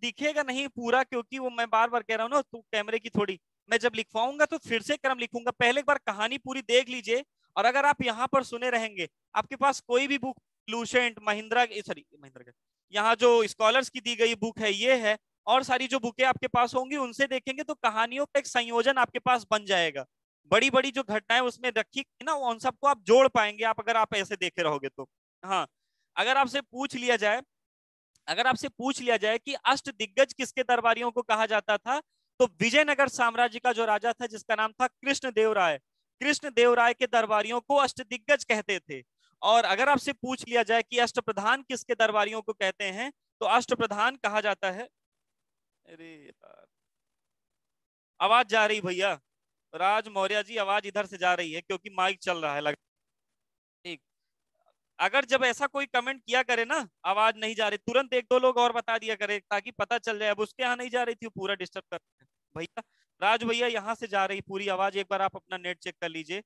दिखेगा नहीं पूरा, क्योंकि वो मैं बार बार कह रहा हूँ ना, तो कैमरे की थोड़ी, मैं जब लिखवाऊंगा तो फिर से क्रम लिखूंगा, पहले एक बार कहानी पूरी देख लीजिए। और अगर आप यहाँ पर सुने रहेंगे, आपके पास कोई भी book, Lucent, Mahindra, sorry Mahindra का, यहाँ जो स्कॉलर्स की दी गई बुक है ये है, और सारी जो बुकें आपके पास होंगी उनसे देखेंगे तो कहानियों का एक संयोजन आपके पास बन जाएगा। बड़ी बड़ी जो घटनाएं उसमें रखी ना, उन सबको आप जोड़ पाएंगे आप, अगर आप ऐसे देखे रहोगे तो। हाँ, अगर आपसे पूछ लिया जाए, अगर आपसे पूछ लिया जाए कि अष्ट दिग्गज किसके दरबारियों को कहा जाता था, तो विजयनगर साम्राज्य का जो राजा था जिसका नाम था कृष्णदेव राय, कृष्णदेव राय के दरबारियों को अष्ट दिग्गज कहते थे। और अगर आपसे पूछ लिया जाए कि अष्टप्रधान किसके दरबारियों को कहते हैं, तो अष्टप्रधान कहा जाता है। अरे यार, आवाज जा रही भैया? राज मौर्य जी, आवाज इधर से जा रही है क्योंकि माइक चल रहा है ठीक। अगर जब ऐसा कोई कमेंट किया करे ना, आवाज नहीं जा रही, तुरंत एक दो लोग और बता दिया करे ताकि पता चल जाए। अब उसके यहाँ नहीं जा रही थी, पूरा डिस्टर्ब कर रहे हैं। भैया, राज भैया, यहाँ से जा रही पूरी आवाज। एक बार आप अपना नेट चेक कर लीजिए,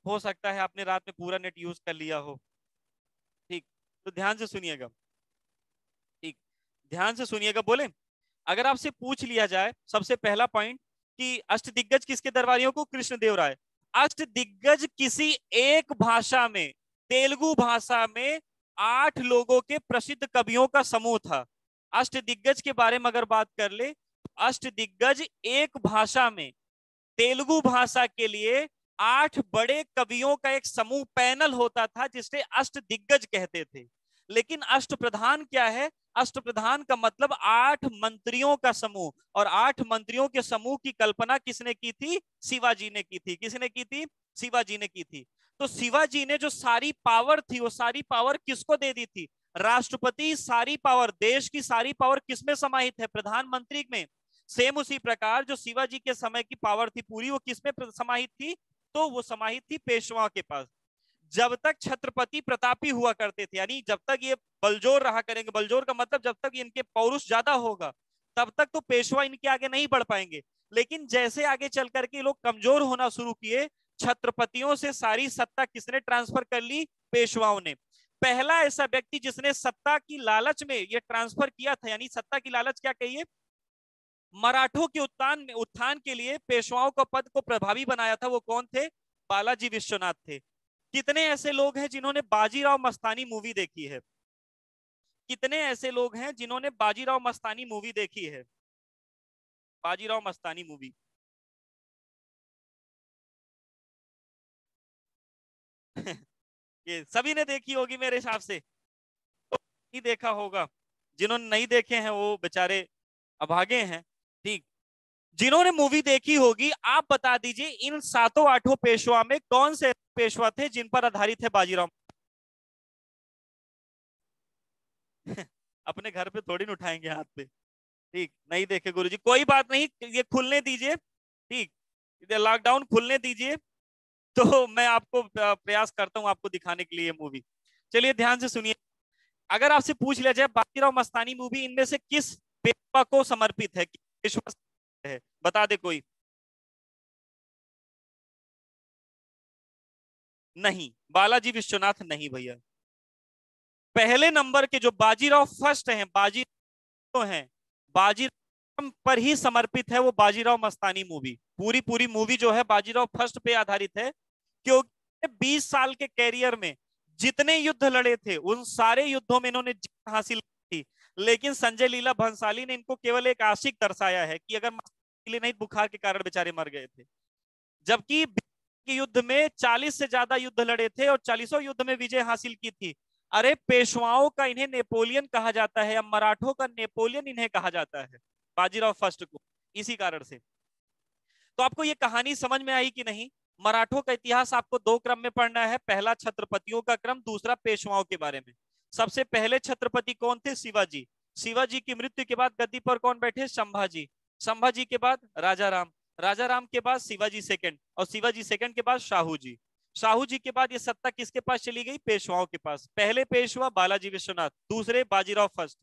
हो सकता है आपने रात में पूरा नेट यूज कर लिया हो। ठीक, तो ध्यान से सुनिएगा। ठीक, ध्यान से सुनिएगा। बोले, अगर आपसे पूछ लिया जाए सबसे पहला पॉइंट कि अष्टदिग्गज किसके दरबारियों को, कृष्णदेव राय। अष्टदिग्गज किसी एक भाषा में, तेलुगु भाषा में 8 लोगों के प्रसिद्ध कवियों का समूह था। अष्टदिग्गज के बारे में अगर बात कर ले, अष्टदिग्गज एक भाषा में, तेलुगु भाषा के लिए 8 बड़े कवियों का एक समूह, पैनल होता था जिसे अष्टदिग्गज कहते थे। लेकिन अष्टप्रधान क्या है? अष्टप्रधान का मतलब 8 मंत्रियों का समूह, और 8 मंत्रियों के समूह की कल्पना किसने की थी? शिवाजी ने की थी। किसने की थी? शिवाजी ने की थी। तो शिवाजी ने जो सारी पावर थी, वो सारी पावर किसको दे दी थी? राष्ट्रपति। सारी पावर, देश की सारी पावर किसमें समाहित है? प्रधानमंत्री में। सेम उसी प्रकार जो शिवाजी के समय की पावर थी पूरी, वो किसमें समाहित थी? तो वो समाहित थी पेशवा के पास। जब तक छत्रपति प्रतापी हुआ करते थे, यानी जब तक ये बलजोर रहा करेंगे, बलजोर का मतलब जब तक इनके पौरुष ज्यादा होगा, तब तक तो पेशवा इनके आगे नहीं बढ़ पाएंगे। लेकिन जैसे आगे चल करके लोग कमजोर होना शुरू किए, छत्रपतियों से सारी सत्ता किसने ट्रांसफर कर ली? पेशवाओं ने। पहला ऐसा व्यक्ति जिसने सत्ता की लालच में ये ट्रांसफर किया था, यानी सत्ता की लालच क्या कहिए, मराठों के उत्थान के लिए पेशवाओं का पद को प्रभावी बनाया था, वो कौन थे? बालाजी विश्वनाथ थे। कितने ऐसे लोग हैं जिन्होंने बाजीराव मस्तानी मूवी देखी है? कितने ऐसे लोग हैं जिन्होंने बाजीराव मस्तानी मूवी देखी है? बाजीराव मस्तानी मूवी ये सभी ने देखी होगी मेरे हिसाब से। तो नहीं देखा होगा, जिन्होंने नहीं देखे हैं वो बेचारे अभागे हैं। ठीक, जिन्होंने मूवी देखी होगी आप बता दीजिए, इन 7-8 पेशवा में कौन से पेशवा थे जिन पर आधारित है बाजीराव? अपने घर पे थोड़ी न उठाएंगे हाथ पे। ठीक, नहीं देखे गुरुजी, कोई बात नहीं, ये खुलने दीजिए। ठीक, लॉकडाउन खुलने दीजिए, तो मैं आपको प्रयास करता हूं आपको दिखाने के लिए मूवी। चलिए ध्यान से सुनिए। अगर आपसे पूछ लिया जाए बाजीराव मस्तानी मूवी इनमें से किस पेशवा को समर्पित है, किस पेशवा है, बता दे कोई। नहीं, बालाजी विश्वनाथ नहीं भैया। पहले नंबर के जो बाजीराव फर्स्ट हैं, बाजी तो हैं, बाजीराव पर ही समर्पित है वो बाजीराव मस्तानी मूवी। पूरी पूरी मूवी जो है बाजीराव फर्स्ट पे आधारित है, क्योंकि 20 साल के कैरियर में जितने युद्ध लड़े थे उन सारे युद्धों में इन्होंने जीत हासिल की थी। लेकिन संजय लीला भंसाली ने इनको केवल एक आशिक दर्शाया है कि अगर नहीं, बुखार के कारण बेचारे मर गए थे। जबकि के युद्ध में 40 से ज्यादा युद्ध लड़े थे और 40 युद्ध में विजय हासिल की थी। अरे पेशवाओं का इन्हें नेपोलियन कहा जाता है, या मराठों का नेपोलियन इन्हें कहा जाता है, बाजीराव फर्स्ट को, इसी कारण से। तो आपको ये कहानी समझ में आई कि नहीं? मराठों का इतिहास आपको 2 क्रम में पढ़ना है, पहला छत्रपतियों का क्रम, दूसरा पेशवाओं के बारे में। सबसे पहले छत्रपति कौन थे? शिवाजी। शिवाजी की मृत्यु के बाद गद्दी पर कौन बैठे? संभाजी। संभाजी के बाद राजा राम। राजा राम के बाद शिवाजी सेकंड, और शिवाजी सेकंड के बाद शाहू जी। शाहू जी के बाद ये सत्ता किसके पास चली गई? पेशवाओं के पास। पहले पेशवा बालाजी विश्वनाथ, दूसरे बाजीराव फर्स्ट।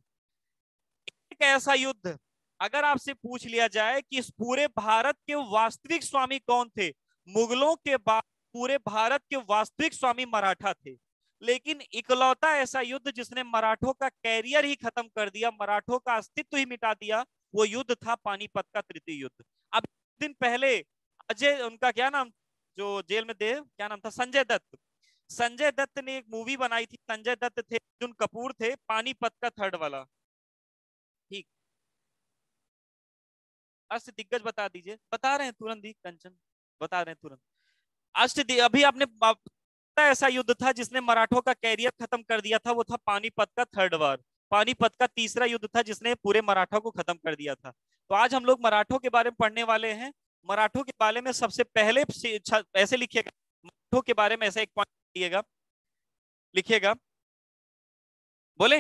एक ऐसा युद्ध, अगर आपसे पूछ लिया जाए कि इस पूरे भारत के वास्तविक स्वामी कौन थे, मुगलों के बाद पूरे भारत के वास्तविक स्वामी मराठा थे। लेकिन इकलौता ऐसा युद्ध जिसने मराठों का कैरियर ही खत्म कर दिया, मराठों का अस्तित्व ही मिटा दिया, वो युद्ध था पानीपत का तृतीय युद्ध। अब दिन पहले अजय, उनका क्या नाम, जो जेल में थे, क्या नाम था? संजय दत्त। संजय दत्त ने एक मूवी बनाई थी, संजय दत्त थे, अर्जुन कपूर थे, पानीपत का थर्ड वाला। ठीक, अष्ट दिग्गज बता दीजिए, बता रहे हैं तुरंत ही कंचन, बता रहे हैं तुरंत। अभी आपने ऐसा युद्ध था जिसने मराठों का कैरियर खत्म कर दिया था, वो था पानीपत का थर्ड वार। पानीपत का तीसरा युद्ध था जिसने पूरे मराठा को खत्म कर दिया था। तो आज हम लोग मराठों के बारे में पढ़ने वाले हैं। मराठों के बारे में सबसे पहले ऐसे लिखिएगा, मराठों के बारे में ऐसा एक पॉइंट लिखिएगा, लिखिएगा। बोले,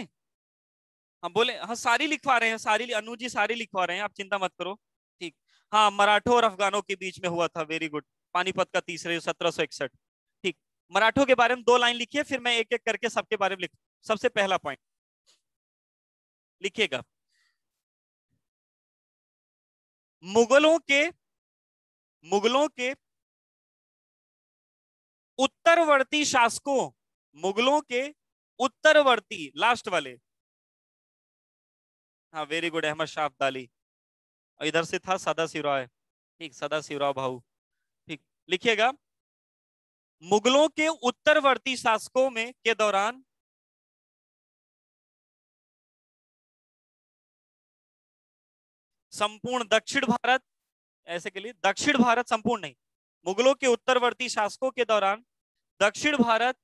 हाँ बोले, हाँ सारी लिखवा रहे हैं, सारी, अनु जी सारी लिखवा रहे हैं, आप चिंता मत करो। ठीक, हाँ, मराठों और अफगानों के बीच में हुआ था, वेरी गुड। पानीपत का तीसरे 1761। ठीक। मराठों के बारे में 2 लाइन लिखिए, फिर मैं एक एक करके सबके बारे में लिख। सबसे पहला पॉइंट लिखिएगा। मुगलों के मुगलों के उत्तरवर्ती शासकों, मुगलों के उत्तरवर्ती, लास्ट वाले। हाँ वेरी गुड, अहमद शाह अब्दाली। और इधर से था सदा शिवराय। ठीक, सदा शिवराव भाऊ। ठीक, लिखिएगा। मुगलों के उत्तरवर्ती शासकों में के दौरान संपूर्ण दक्षिण भारत, ऐसे के लिए दक्षिण भारत, संपूर्ण नहीं, मुगलों के उत्तरवर्ती शासकों के दौरान दक्षिण भारत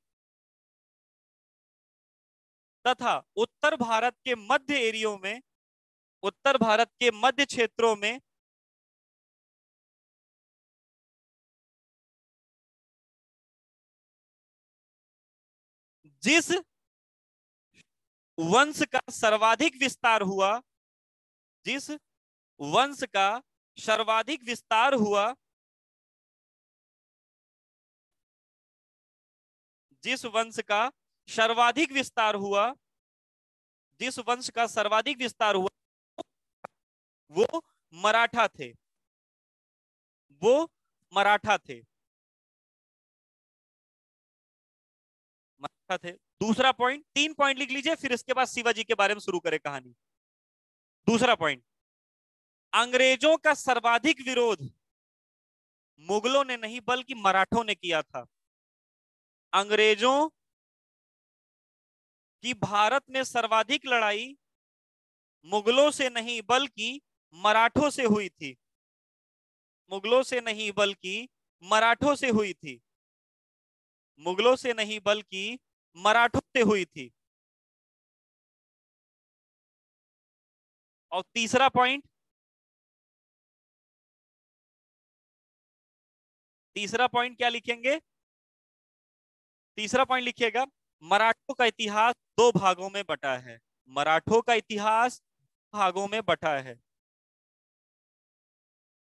तथा उत्तर भारत के मध्य एरियो में, उत्तर भारत के मध्य क्षेत्रों में जिस वंश का सर्वाधिक विस्तार हुआ, जिस वंश का सर्वाधिक विस्तार हुआ, जिस वंश का सर्वाधिक विस्तार हुआ, जिस वंश का सर्वाधिक विस्तार हुआ, वो मराठा थे, वो मराठा थे, मराठा थे। दूसरा पॉइंट, 3 पॉइंट लिख लीजिए, फिर इसके बाद शिवाजी के बारे में शुरू करें कहानी। दूसरा पॉइंट, अंग्रेजों का सर्वाधिक विरोध मुगलों ने नहीं बल्कि मराठों ने किया था। अंग्रेजों की भारत में सर्वाधिक लड़ाई मुगलों से नहीं बल्कि मराठों से हुई थी, मुगलों से नहीं बल्कि मराठों से हुई थी, मुगलों से नहीं बल्कि मराठों से हुई थी। और तीसरा पॉइंट, तीसरा पॉइंट क्या लिखेंगे? तीसरा पॉइंट लिखिएगा, मराठों का इतिहास 2 भागों में बटा है, मराठों का इतिहास भागों में बटा है,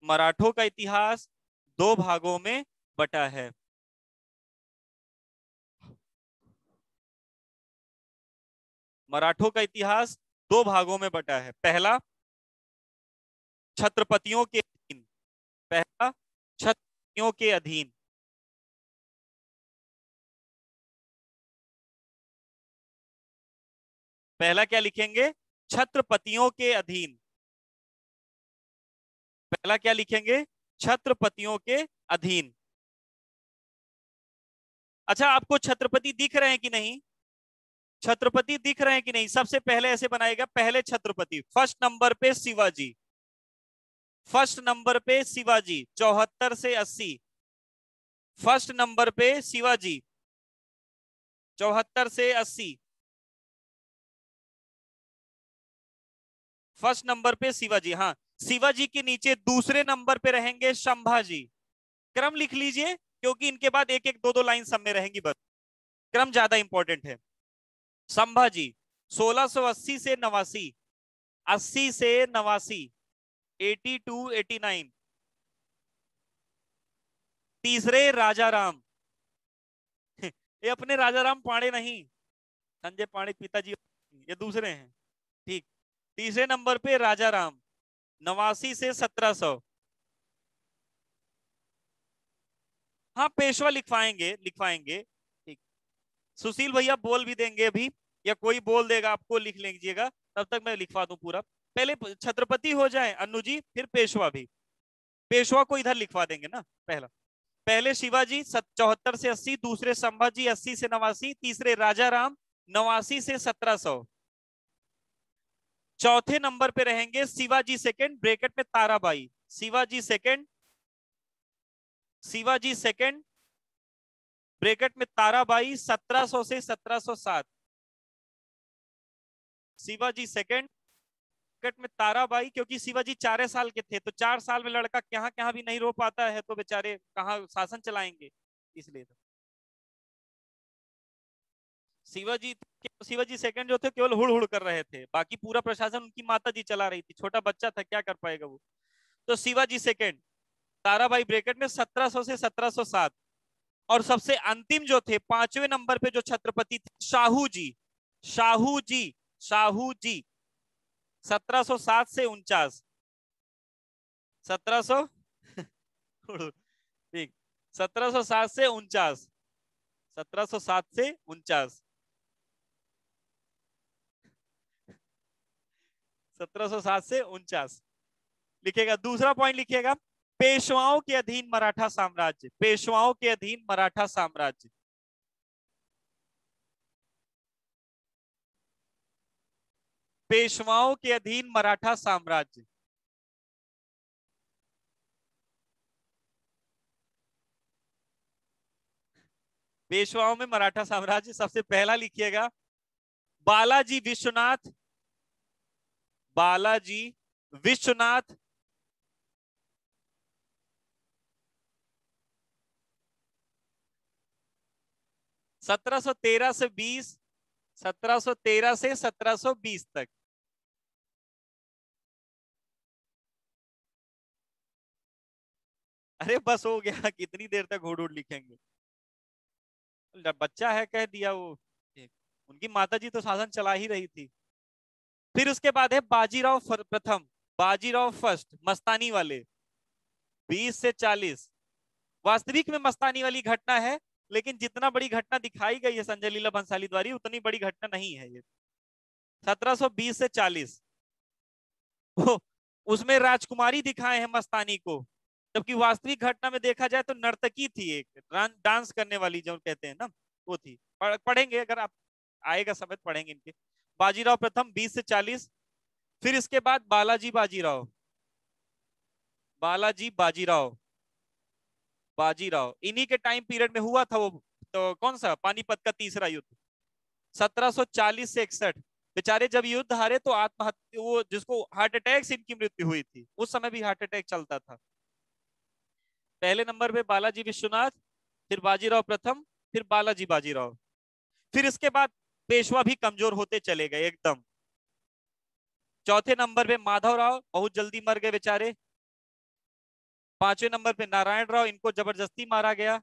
मराठों का इतिहास 2 भागों में बटा है। मराठों का इतिहास 2 भागों में बटा है। पहला, छत्रपतियों के अधीन, पहला छत्रपतियों के अधीन, पहला क्या लिखेंगे? छत्रपतियों के अधीन, पहला क्या लिखेंगे? छत्रपतियों के अधीन। अच्छा, आपको छत्रपति दिख रहे हैं कि नहीं? छत्रपति दिख रहे हैं कि नहीं? सबसे पहले ऐसे बनाएगा, पहले छत्रपति, फर्स्ट नंबर पे शिवाजी, फर्स्ट नंबर पे शिवाजी 74 से 80, फर्स्ट नंबर पे शिवाजी 74 से 80, फर्स्ट नंबर पे शिवाजी। हाँ, शिवाजी के नीचे दूसरे नंबर पे रहेंगे संभाजी। क्रम लिख लीजिए, क्योंकि इनके बाद एक एक दो दो लाइन सब में रहेंगी, बस क्रम ज्यादा इंपॉर्टेंट है। संभाजी 1680 से 89, 80 से 89, 80 टू 89। तीसरे राजा राम, ये अपने राजा राम पांडे नहीं, संजय पांडे पिताजी, ये दूसरे हैं। ठीक, तीसरे नंबर पे राजा राम 89 से 1700। हाँ, पेशवा लिखवाएंगे, लिखवाएंगे। ठीक, सुशील भैया बोल भी देंगे अभी, या कोई बोल देगा, आपको लिख लीजिएगा, तब तक मैं लिखवा दूं पूरा। पहले छत्रपति हो जाए अन्नू जी, फिर पेशवा भी, पेशवा को इधर लिखवा देंगे ना। पहला, पहले शिवाजी 74 से 80, दूसरे संभाजी 80 से 89, तीसरे राजा राम 89 से 1700। चौथे नंबर पे रहेंगे शिवाजी सेकंड, ब्रैकेट में Tarabai, Shivaji second, Shivaji second bracket में ताराबाई 1700 से 1707, शिवाजी सेकंड ब्रैकेट में ताराबाई, क्योंकि शिवाजी 4 साल के थे, तो 4 साल में लड़का कहाँ कहाँ भी नहीं रो पाता है, तो बेचारे कहाँ शासन चलाएंगे, इसलिए तो शिवाजी, शिवाजी सेकंड जो थे केवल हुड़ हुड़ कर रहे थे, बाकी पूरा प्रशासन उनकी माता जी चला रही थी, छोटा बच्चा था क्या कर पाएगा वो। तो शिवाजी सेकेंड, ताराबाई ब्रैकेट में 1700 से 1707। और सबसे अंतिम जो थे, पांचवें नंबर पे जो छत्रपति थे, शाहू जी। शाहू जी, शाहू जी, 1707 से 49। 1700 ठीक, 1707 से 49, 1707 से 49, 1707 से 49 लिखेगा। दूसरा पॉइंट लिखिएगा, पेशवाओं के अधीन मराठा साम्राज्य, पेशवाओं के अधीन मराठा साम्राज्य। पेशवाओं के अधीन मराठा साम्राज्य। पेशवाओं में मराठा साम्राज्य, सबसे पहला लिखिएगा बालाजी विश्वनाथ, बालाजी विश्वनाथ 1713 से 20, 1713 से 1720 तक। अरे बस हो गया, कितनी देर तक हुड़ हुड़ लिखेंगे। जब बच्चा है कह दिया वो। उनकी माताजी तो शासन चला ही रही थी। फिर उसके बाद है बाजीराव प्रथम, बाजीराव फर्स्ट, मस्तानी वाले, 20 से 40। वास्तविक में मस्तानी वाली घटना है, लेकिन जितना बड़ी घटना दिखाई गई है संजय लीला भंसाली द्वारा, उतनी बड़ी घटना नहीं है ये। 1720 से 40। वो उसमें राजकुमारी दिखाए हैं मस्तानी को, जबकि वास्तविक घटना में देखा जाए तो नर्तकी थी, एक डांस करने वाली जो कहते हैं ना, वो थी। पढ़ेंगे अगर आप, आएगा समय तो पढ़ेंगे इनके। बाजीराव प्रथम 20 से 40। फिर इसके बाद बालाजी बाजीराव, बालाजी बाजीराव, बाजीराव इन्हीं के टाइम पीरियड में हुआ था वो। तो कौन सा, पानीपत का तीसरा युद्ध, 1740 से 61। बेचारे जब युद्ध हारे तो आत्महत्या, वो जिसको हार्ट अटैक से इनकी मृत्यु हुई थी, उस समय भी हार्ट अटैक चलता था। पहले नंबर पे बालाजी विश्वनाथ, फिर बाजीराव प्रथम, फिर बालाजी बाजीराव। फिर इसके बाद पेशवा भी कमजोर होते चले गए एकदम। चौथे नंबर पे माधवराव, बहुत जल्दी मर गए बेचारे। पांचवें नंबर पे नारायण राव, इनको जबरदस्ती मारा गया।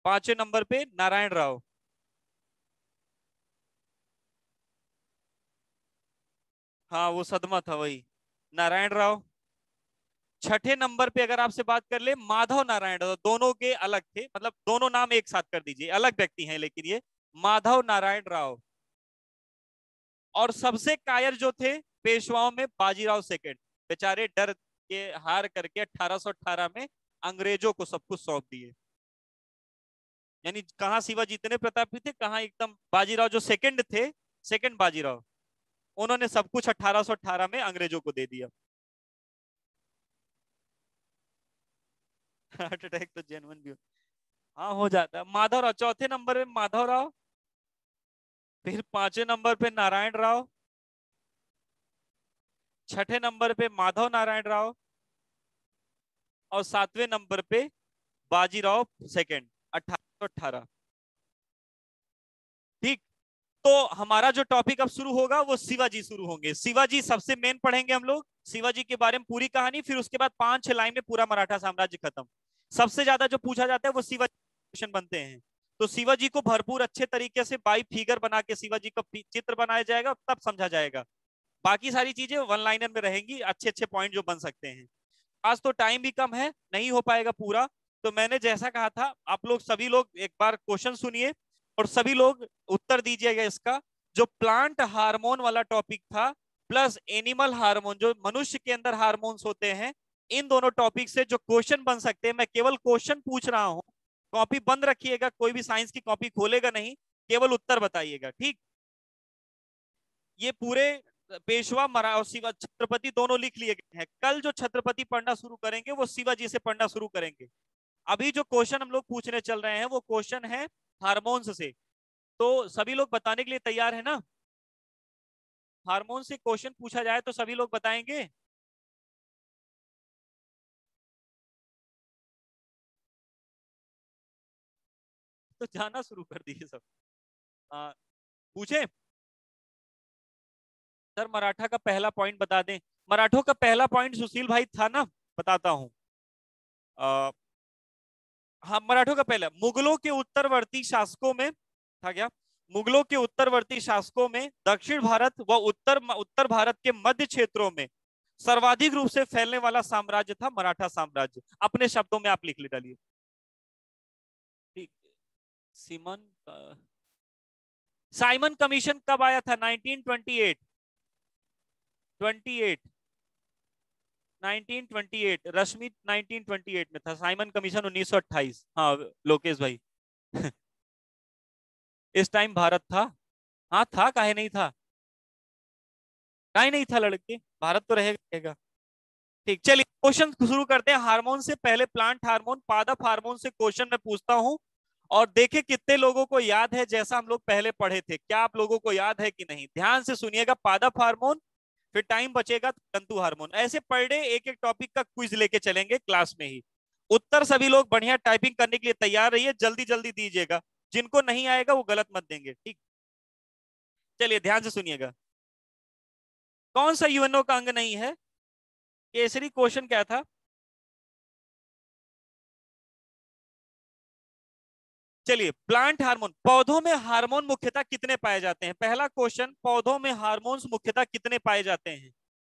पांचवें नंबर पे नारायण राव। हाँ वो सदमा था वही, नारायण राव। छठे नंबर पे अगर आपसे बात कर ले, माधव नारायण राव, दोनों के अलग थे, मतलब दोनों नाम एक साथ कर दीजिए, अलग व्यक्ति हैं लेकिन ये, माधव नारायण राव। और सबसे कायर जो थे पेशवाओं में, बाजीराव सेकंड, बेचारे डर के हार करके 1818 में अंग्रेजों को सब कुछ सौंप दिए। यानी कहाँ शिवाजी इतने प्रतापी थे, कहाँ एकदम बाजीराव जो सेकंड थे, सेकंड बाजीराव, उन्होंने सब कुछ 1818 में अंग्रेजों को दे दिया। हार्ट अटैक तो जेन्युइन भी हाँ हो जाता है। माधवराव चौथे नंबर पे, माधवराव। फिर पांचवें नंबर पे नारायण राव। छठे नंबर पे माधव नारायण राव। और सातवें नंबर पे बाजीराव सेकंड, 1818। ठीक। तो हमारा जो टॉपिक अब शुरू होगा वो शिवाजी शुरू होंगे। शिवाजी सबसे मेन पढ़ेंगे हम लोग, शिवाजी के बारे में पूरी कहानी। फिर उसके बाद 5-6 लाइन में पूरा मराठा साम्राज्य खत्म। सबसे ज्यादा जो पूछा जाता है वो शिवाजी क्वेश्चन बनते हैं। तो शिवाजी को भरपूर अच्छे तरीके से बाई फिगर बना के शिवाजी का चित्र बनाया जाएगा, तब समझा जाएगा। बाकी सारी चीजें वन लाइनर में रहेंगी, अच्छे अच्छे पॉइंट जो बन सकते हैं। आज तो टाइम भी कम है, नहीं हो पाएगा पूरा। तो मैंने जैसा कहा था, आप लोग सभी लोग एक बार क्वेश्चन सुनिए और सभी लोग उत्तर दीजिएगा इसका। जो प्लांट हार्मोन वाला टॉपिक था, प्लस एनिमल हार्मोन, जो मनुष्य के अंदर हार्मोन्स होते हैं, इन दोनों टॉपिक से जो क्वेश्चन बन सकते हैं, मैं केवल क्वेश्चन पूछ रहा हूं। कॉपी बंद रखिएगा, कोई भी साइंस की कॉपी खोलेगा नहीं, केवल उत्तर बताइएगा, ठीक। ये पूरे पेशवा मरा और शिवा छत्रपति दोनों लिख लिए गए हैं। कल जो छत्रपति पढ़ना शुरू करेंगे वो शिवाजी से पढ़ना शुरू करेंगे। अभी जो क्वेश्चन हम लोग पूछने चल रहे हैं वो क्वेश्चन है हार्मोन्स से। तो सभी लोग बताने के लिए तैयार है ना? हार्मोन से क्वेश्चन पूछा जाए तो सभी लोग बताएंगे? तो जाना शुरू कर दिए सब। पूछे? सर मराठा का पहला पॉइंट बता दें। मराठों का पहला पॉइंट सुशील भाई था ना, बताता हूं। हाँ, मराठों का पहला, मुगलों के उत्तरवर्ती शासकों में था क्या? मुगलों के उत्तरवर्ती शासकों में दक्षिण भारत व उत्तर उत्तर भारत के मध्य क्षेत्रों में सर्वाधिक रूप से फैलने वाला साम्राज्य था मराठा साम्राज्य। अपने शब्दों में आप लिख ले डालिए। ठीक। सीमन साइमन कमीशन कब आया था? 1928। 28 1928 रश्मि 1928 में था। Simon commission 1928। हाँ लोकेश भाई। इस टाइम भारत था। हाँ था, काहे नहीं था? काहे नहीं था लड़के, भारत तो रहेगा। ठीक, चलिए क्वेश्चन शुरू करते हैं। हार्मोन से पहले प्लांट हार्मोन, पादप हार्मोन से क्वेश्चन मैं पूछता हूं और देखे कितने लोगों को याद है जैसा हम लोग पहले पढ़े थे। क्या आप लोगों को याद है कि नहीं? ध्यान से सुनिएगा। पादप हार्मोन, फिर टाइम बचेगा तो तंतु हार्मोन। ऐसे पर डे एक एक टॉपिक का क्विज लेके चलेंगे क्लास में ही। उत्तर सभी लोग बढ़िया टाइपिंग करने के लिए तैयार रहिए, जल्दी जल्दी दीजिएगा। जिनको नहीं आएगा वो गलत मत देंगे, ठीक? चलिए ध्यान से सुनिएगा। कौन सा यूएनओ का अंग नहीं है? केसरी क्वेश्चन क्या था? चलिए, प्लांट हार्मोन, पौधों में हार्मोन मुख्यतः कितने पाए जाते हैं? पहला क्वेश्चन, पौधों में हार्मोन्स मुख्यतः कितने पाए जाते हैं?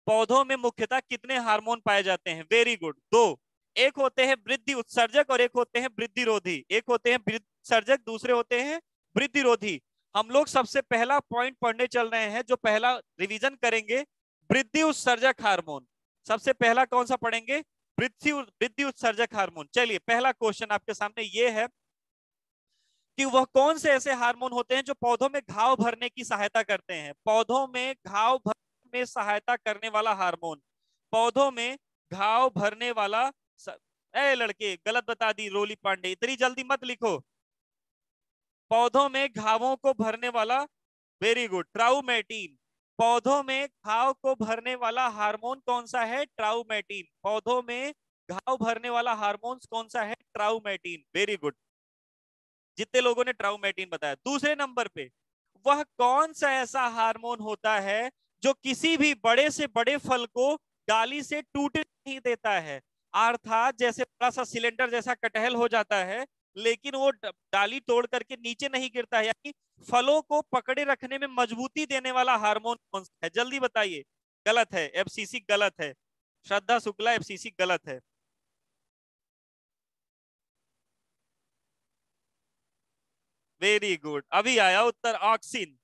पौधों में मुख्यतः कितने हार्मोन पाए जाते हैं? वेरी गुड, दो। एक होते हैं वृद्धि उत्सर्जक और एक होते हैं वृद्धि रोधी। एक होते हैं वृद्धि उत्सर्जक, दूसरे होते हैं वृद्धि रोधी। हम लोग सबसे पहला पॉइंट पढ़ने चल रहे हैं, जो पहला रिवीजन करेंगे, वृद्धि उत्सर्जक हार्मोन। सबसे पहला कौन सा पढ़ेंगे? वृद्धि वृद्धि उत्सर्जक हार्मोन। चलिए, पहला क्वेश्चन आपके सामने ये है कि वह कौन से ऐसे हार्मोन होते हैं जो पौधों में घाव भरने की सहायता करते हैं? पौधों में घाव भरने में सहायता करने वाला हार्मोन। पौधों में घाव भरने वाला ए लड़के, गलत बता दी रोली पांडे, इतनी जल्दी मत लिखो। पौधों में घावों को भरने वाला, वेरी गुड, ट्राउमेटिन। पौधों में घाव को भरने वाला हार्मोन कौन सा है? ट्राउमेटिन। पौधों में घाव भरने वाला हार्मोन कौन सा है? ट्राउमेटिन। वेरी गुड, जितने लोगों ने ट्राउमेटिन बताया। दूसरे नंबर पे, वह कौन सा ऐसा हार्मोन होता है जो किसी भी बड़े से बड़े फल को डाली से टूटने नहीं देता है? अर्थात जैसे बड़ा सा सिलेंडर जैसा कटहल हो जाता है, लेकिन वो डाली तोड़ करके नीचे नहीं गिरता है। यानी फलों को पकड़े रखने में मजबूती देने वाला हार्मोन कौन सा है? जल्दी बताइए। गलत है, एफसीसी गलत है। श्रद्धा शुक्ला, एफसीसी गलत है। वेरी गुड, अभी आया उत्तर, ऑक्सिन।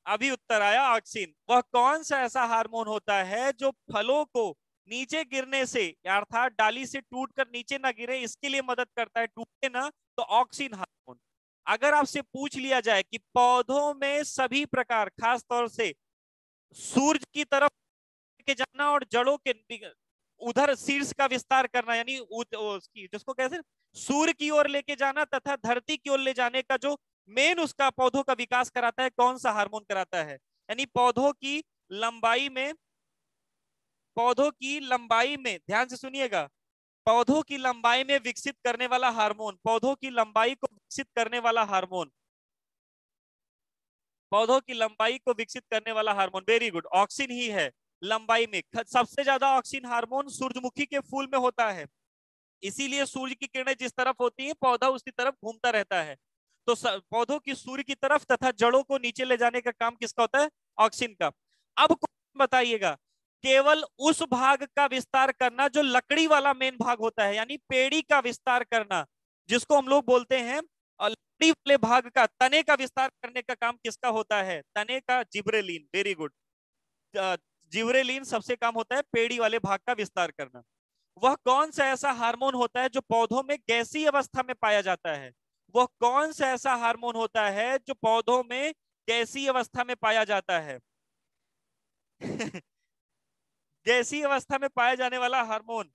अभी उत्तर आया, ऑक्सिन। वह कौन सा ऐसा हार्मोन होता है जो फलों को नीचे गिरने से, अर्थात डाली से टूटकर नीचे ना गिरे, इसके लिए मदद करता है, टूटे ना, तो ऑक्सिन हार्मोन। अगर आपसे पूछ लिया जाए कि पौधों में सभी प्रकार, खास तौर से सूर्य की तरफ के जाना और जड़ों के उधर शीर्ष का विस्तार करना, यानी उसकी जिसको कहते हैं सूर्य की ओर लेके जाना तथा धरती की ओर ले जाने का जो मेन उसका पौधों का विकास कराता है, कौन सा हार्मोन कराता है? यानी लंबाई में पौधों की लंबाई में, ध्यान से सुनिएगा, पौधों की लंबाई में विकसित करने वाला हार्मोन, पौधों की लंबाई को विकसित करने वाला हार्मोन, पौधों की लंबाई को विकसित करने वाला हार्मोन, वेरी गुड, ऑक्सिन ही है। लंबाई में सबसे ज्यादा ऑक्सिन हार्मोन सूरजमुखी के फूल में होता है। इसीलिए सूर्य की किरणें जिस तरफ होती है, पौधा उसी तरफ घूमता रहता है। तो पौधों की सूर्य की तरफ तथा जड़ों को नीचे ले जाने का काम किसका होता है? ऑक्सिन का। अब बताइएगा, केवल उस भाग का विस्तार करना जो लकड़ी वाला मेन भाग होता है, यानी पेड़ी का विस्तार करना, जिसको हम लोग बोलते हैं, और लकड़ी वाले भाग का, तने का विस्तार करने का काम किसका होता है? तने का, जिब्रेलिन। वेरी गुड, जिब्रेलिन सबसे काम होता है पेड़ी वाले भाग का विस्तार करना। वह कौन सा ऐसा हार्मोन होता है जो पौधों में गैसीय अवस्था में पाया जाता है? वह कौन सा ऐसा हार्मोन होता है जो पौधों में गैसीय अवस्था में पाया जाता है? गैसीय अवस्था में पाया जाने वाला hormone,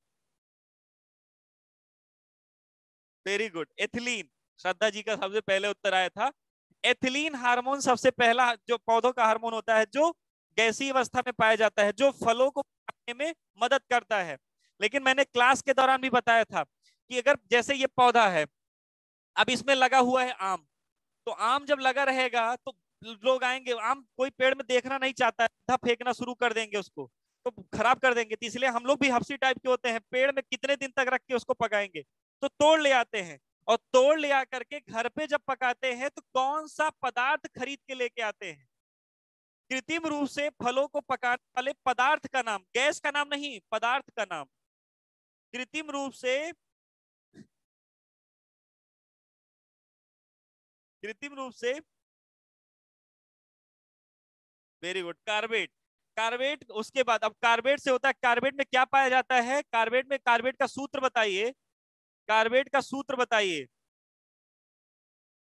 very good, ethylene. Shraddha ji का सबसे पहले उत्तर आया था। एथिलीन हार्मोन सबसे पहला जो पौधों का हार्मोन होता है जो गैसीय अवस्था में पाया जाता है, जो फलों को पकाने में मदद करता है। लेकिन मैंने क्लास के दौरान भी बताया था कि अगर जैसे ये पौधा है, अब इसमें लगा हुआ है आम, तो आम जब लगा रहेगा तो लोग आएंगे, आम कोई पेड़ में देखना नहीं चाहता है, सीधा फेंकना शुरू कर देंगे उसको, तो खराब कर देंगे। तो इसलिए हम लोग भी हफ्सी टाइप के होते हैं, पेड़ में कितने दिन तक रख के उसको पकाएंगे, तो तोड़ ले आते हैं। और तोड़ ले आकर के घर पे जब पकाते हैं तो कौन सा पदार्थ खरीद के लेके आते हैं? कृत्रिम रूप से फलों को पकाने वाले पदार्थ का नाम, गैस का नाम नहीं, पदार्थ का नाम। कृत्रिम रूप से, कृत्रिम रूप से, वेरी गुड, कार्बेट। कार्बेट, उसके बाद अब कार्बेट से होता है, कार्बेट में क्या पाया जाता है? कार्बेट में, कार्बेट का सूत्र बताइए, कार्बेट का सूत्र बताइए।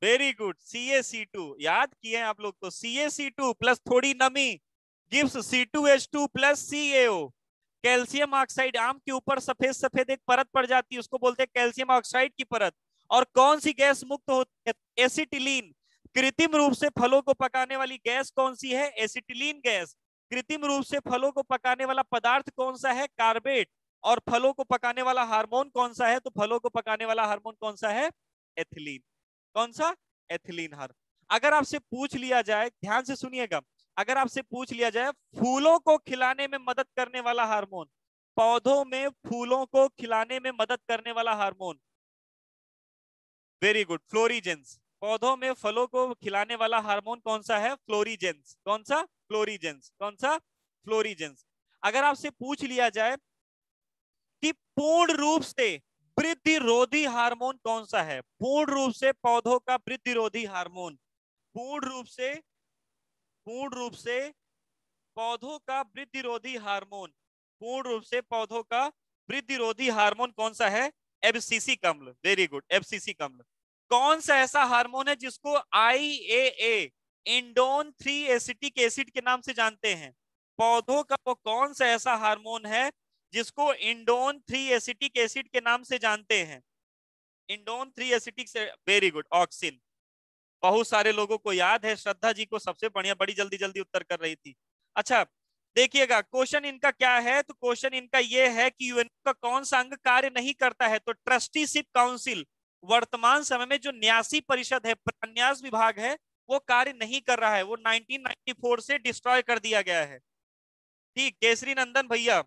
वेरी गुड, CaC2, याद किए हैं आप लोग तो। CaC2 प्लस थोड़ी नमी gives C2H2 plus CaO। Calcium oxide, आम के ऊपर सफेद सफेद एक परत पड़ जाती है, उसको बोलते हैं कैल्शियम ऑक्साइड की परत। और कौन सी गैस मुक्त होती है? एसिटिलीन। कृत्रिम रूप से फलों को पकाने वाली गैस कौन सी है? Acetylene gas. कृत्रिम रूप से फलों को पकाने वाला पदार्थ कौन सा है? कार्बेट। और फलों को पकाने वाला हार्मोन कौन सा है? तो फलों को पकाने वाला हार्मोन कौन सा है? एथिलीन। कौन सा? Ethylene hormone. अगर आपसे पूछ लिया जाए, ध्यान से सुनिएगा, अगर आपसे पूछ लिया जाए फूलों को खिलाने में मदद करने वाला हार्मोन, पौधों में फूलों को खिलाने में मदद करने वाला हार्मोन, वेरी गुड, फ्लोरीजेंस। पौधों में फलों को खिलाने वाला हार्मोन कौन सा है? फ्लोरीजेंस। कौन सा? फ्लोरीजेंस। कौन सा? फ्लोरीजेंस। अगर आपसे पूछ लिया जाए कि पूर्ण रूप से वृद्धिरोधी हार्मोन कौन सा है? पूर्ण रूप से पौधों का वृद्धिरोधी हार्मोन, पूर्ण रूप से, पूर्ण रूप से पौधों का वृद्धिरोधी हार्मोन, पूर्ण रूप से पौधों का वृद्धिरोधी हार्मोन कौन सा है? एफसीसी कम्ल। वेरी गुड, एफसीसी कम्ल। कौन सा ऐसा हार्मोन है जिसको IAA, इंडोन 3 एसिटिक एसिड के नाम से जानते हैं? पौधों का वो कौन सा ऐसा हार्मोन है जिसको इंडोन 3 एसिटिक एसिड के नाम से जानते हैं? इंडोन 3 एसिटिक से, वेरी गुड, ऑक्सिन। बहुत सारे लोगों को याद है, श्रद्धा जी को सबसे बढ़िया, बड़ी जल्दी जल्दी उत्तर कर रही थी। अच्छा, देखिएगा क्वेश्चन इनका क्या है, तो क्वेश्चन इनका ये है कि यूएनओ का कौन सा अंग कार्य नहीं करता है? तो ट्रस्टीशिप काउंसिल, वर्तमान समय में जो न्यासी परिषद है, प्रन्यास विभाग है, वो कार्य नहीं कर रहा है, वो 1994 से डिस्ट्रॉय कर दिया गया है। ठीक, केसरी नंदन भैया,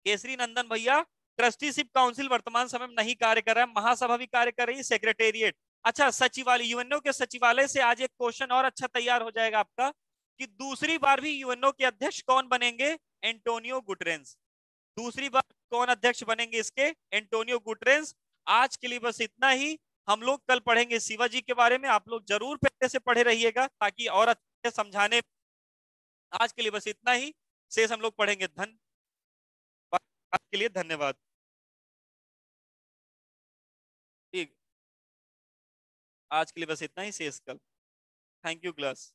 केसरी नंदन भैया, ट्रस्टीशिप काउंसिल वर्तमान समय में नहीं कार्य कर रहा है, महासभा भी कार्य कर रही है, सेक्रेटेरिएट। अच्छा, सचिवालय, यूएनओ के सचिवालय से आज एक क्वेश्चन और अच्छा तैयार हो जाएगा आपका कि दूसरी बार भी यूएनओ के अध्यक्ष कौन बनेंगे? एंटोनियो गुटरेंस। दूसरी बार कौन अध्यक्ष बनेंगे इसके? एंटोनियो गुटरेंस। आज के लिए बस इतना ही। हम लोग कल पढ़ेंगे शिवाजी के बारे में, आप लोग जरूर पहले से पढ़े रहिएगा ताकि और अच्छे से समझाने। आज के लिए बस इतना ही, शेष हम लोग पढ़ेंगे। आज के लिए धन्यवाद। ठीक, आज के लिए बस इतना ही, शेष कल। Thank you class.